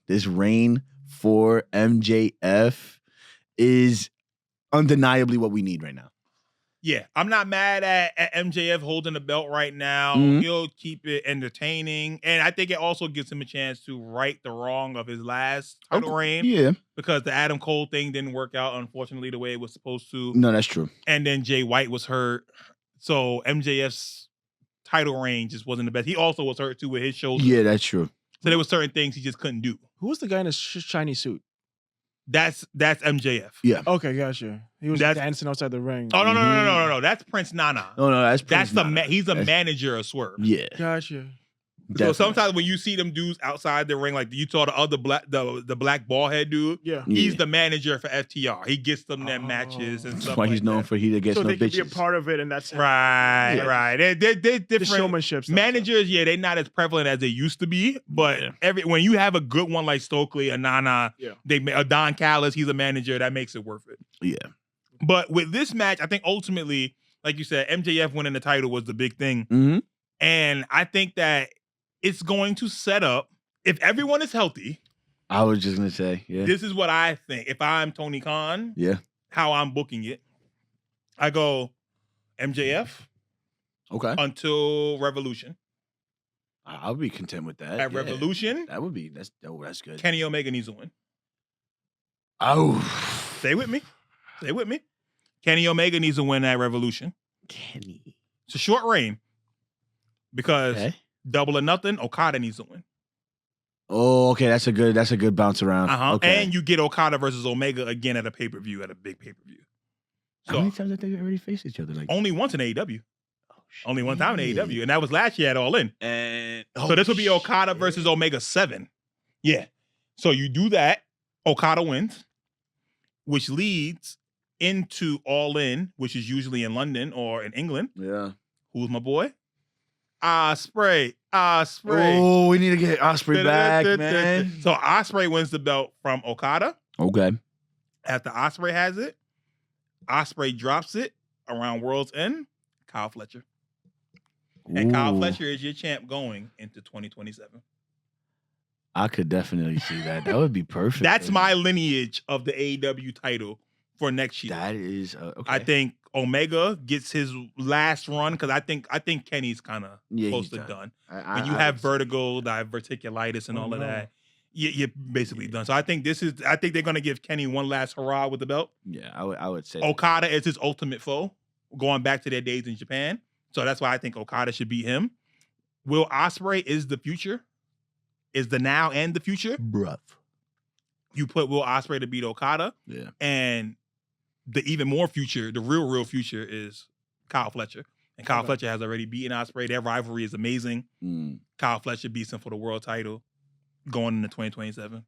this reign for MJF is undeniably what we need right now. Yeah, I'm not mad at MJF holding the belt right now. Mhm. He'll keep it entertaining. And I think it also gives him a chance to right the wrong of his last title reign. Yeah. Because the Adam Cole thing didn't work out, unfortunately, the way it was supposed to. No, that's true. And then Jay White was hurt. So MJF's title reign just wasn't the best. He also was hurt too with his shoulder. Yeah, that's true. So there were certain things he just couldn't do. Who was the guy in his shiny suit? That's MJF. Yeah. Okay, gotcha. He was dancing outside the ring. Oh, no. That's Prince Nana. No, that's Prince That's Nana. he's a manager of Swerve. Yeah. Gotcha. So sometimes when you see them dudes outside the ring, like you saw the other the black ball head dude, he's the manager for FTR. He gets them their matches and stuff. That's why he's known for he that gets so no they bitches. can be a part of it, and that's right. They're different. The showmanship stuff, managers, they're not as prevalent as they used to be. But when you have a good one like Stokely, a Nana, a Don Callis, he's a manager, that makes it worth it. Yeah. But with this match, I think ultimately, like you said, MJF winning the title was the big thing. Mm-hmm. And I think that it's going to set up, if everyone is healthy. I was just going to say, this is what I think. If I'm Tony Khan, how I'm booking it, I go MJF until Revolution. I'll be content with that. At Revolution, that's good. Kenny Omega needs to win. Oh. Stay with me. Kenny Omega needs to win at Revolution. Kenny. It's a short reign because Double or Nothing, Okada needs to win. Oh, okay. That's a good bounce around. Okay. And you get Okada versus Omega again at a pay-per-view, at a big pay-per-view. So, how many times have they already faced each other? Like only once in AEW. Only one time in AEW, and that was last year at All In. And so this would be Okada versus Omega 7. Yeah. So you do that, Okada wins, which leads into All In, which is usually in London or in England. Yeah. Who's my boy? Ospreay. Oh, we need to get Ospreay back, man. So Ospreay wins the belt from Okada. Okay. After Ospreay has it, Ospreay drops it around World's End. Kyle Fletcher. And Kyle Fletcher is your champ going into 2027. I could definitely see that. That would be perfect. That's my lineage of the AEW title for next year. That is okay. I think Omega gets his last run because I think Kenny's kind of close to done. When you have vertigo, diverticulitis, and all of that, you're basically done. So I think they're gonna give Kenny one last hurrah with the belt. Yeah, I would say Okada is his ultimate foe, going back to their days in Japan. So that's why I think Okada should beat him. Will Ospreay is the future, is the now and the future. Bruh. You put Will Ospreay to beat Okada. Yeah. And the even more future, the real future is Kyle Fletcher. And Kyle Fletcher has already beaten Ospreay. Their rivalry is amazing. Kyle Fletcher beats him for the world title going into 2027.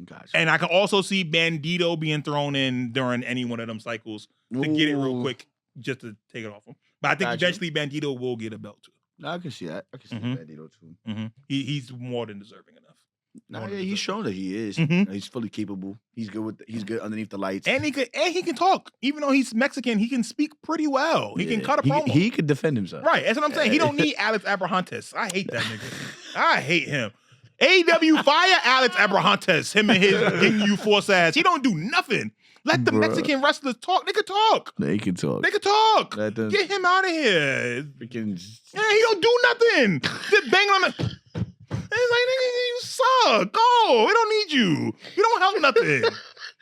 Gotcha. And I can also see Bandito being thrown in during any one of them cycles to get it real quick, just to take it off him. But I think eventually Bandito will get a belt too. No, I can see that. I can see Bandito too. He's more than deserving enough. He's shown that he is. He's fully capable. He's good he's good underneath the lights. And he can talk. Even though he's Mexican, he can speak pretty well. He can cut a promo. He could defend himself. Right. That's what I'm saying. He don't need Alex Abrahantes. I hate that nigga. I hate him. AEW fire Alex Abrahantes. Him and his getting you force ass. He don't do nothing. Let the Mexican wrestlers talk. They can talk. They can talk. They can talk. Get him out of here. Freaking. Yeah, he don't do nothing. Just bang on the. It's like, nigga, you suck. Go. We don't need you. You don't help nothing.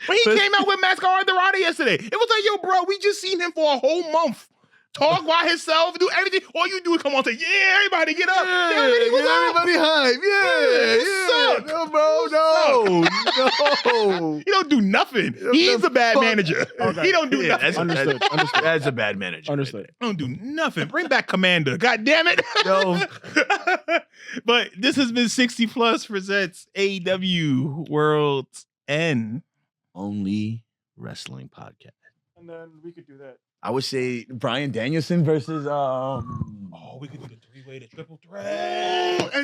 When he came out with Mascara Dorada yesterday, it was like, yo, bro, we just seen him for a whole month. Talk by himself, do everything. All you do is come on and say, yeah, everybody get up. Everybody hype. Yeah. No, bro, no. He don't do nothing. He's a bad manager. Okay. He don't do nothing. Understood. That's a bad manager. Understood. Don't do nothing. Bring back Commander. God damn it. No. But this has been 60 Plus presents AEW Worlds End. Only wrestling podcast. And then we could do that. I would say Bryan Danielson versus we could do the 3-way, the triple threat.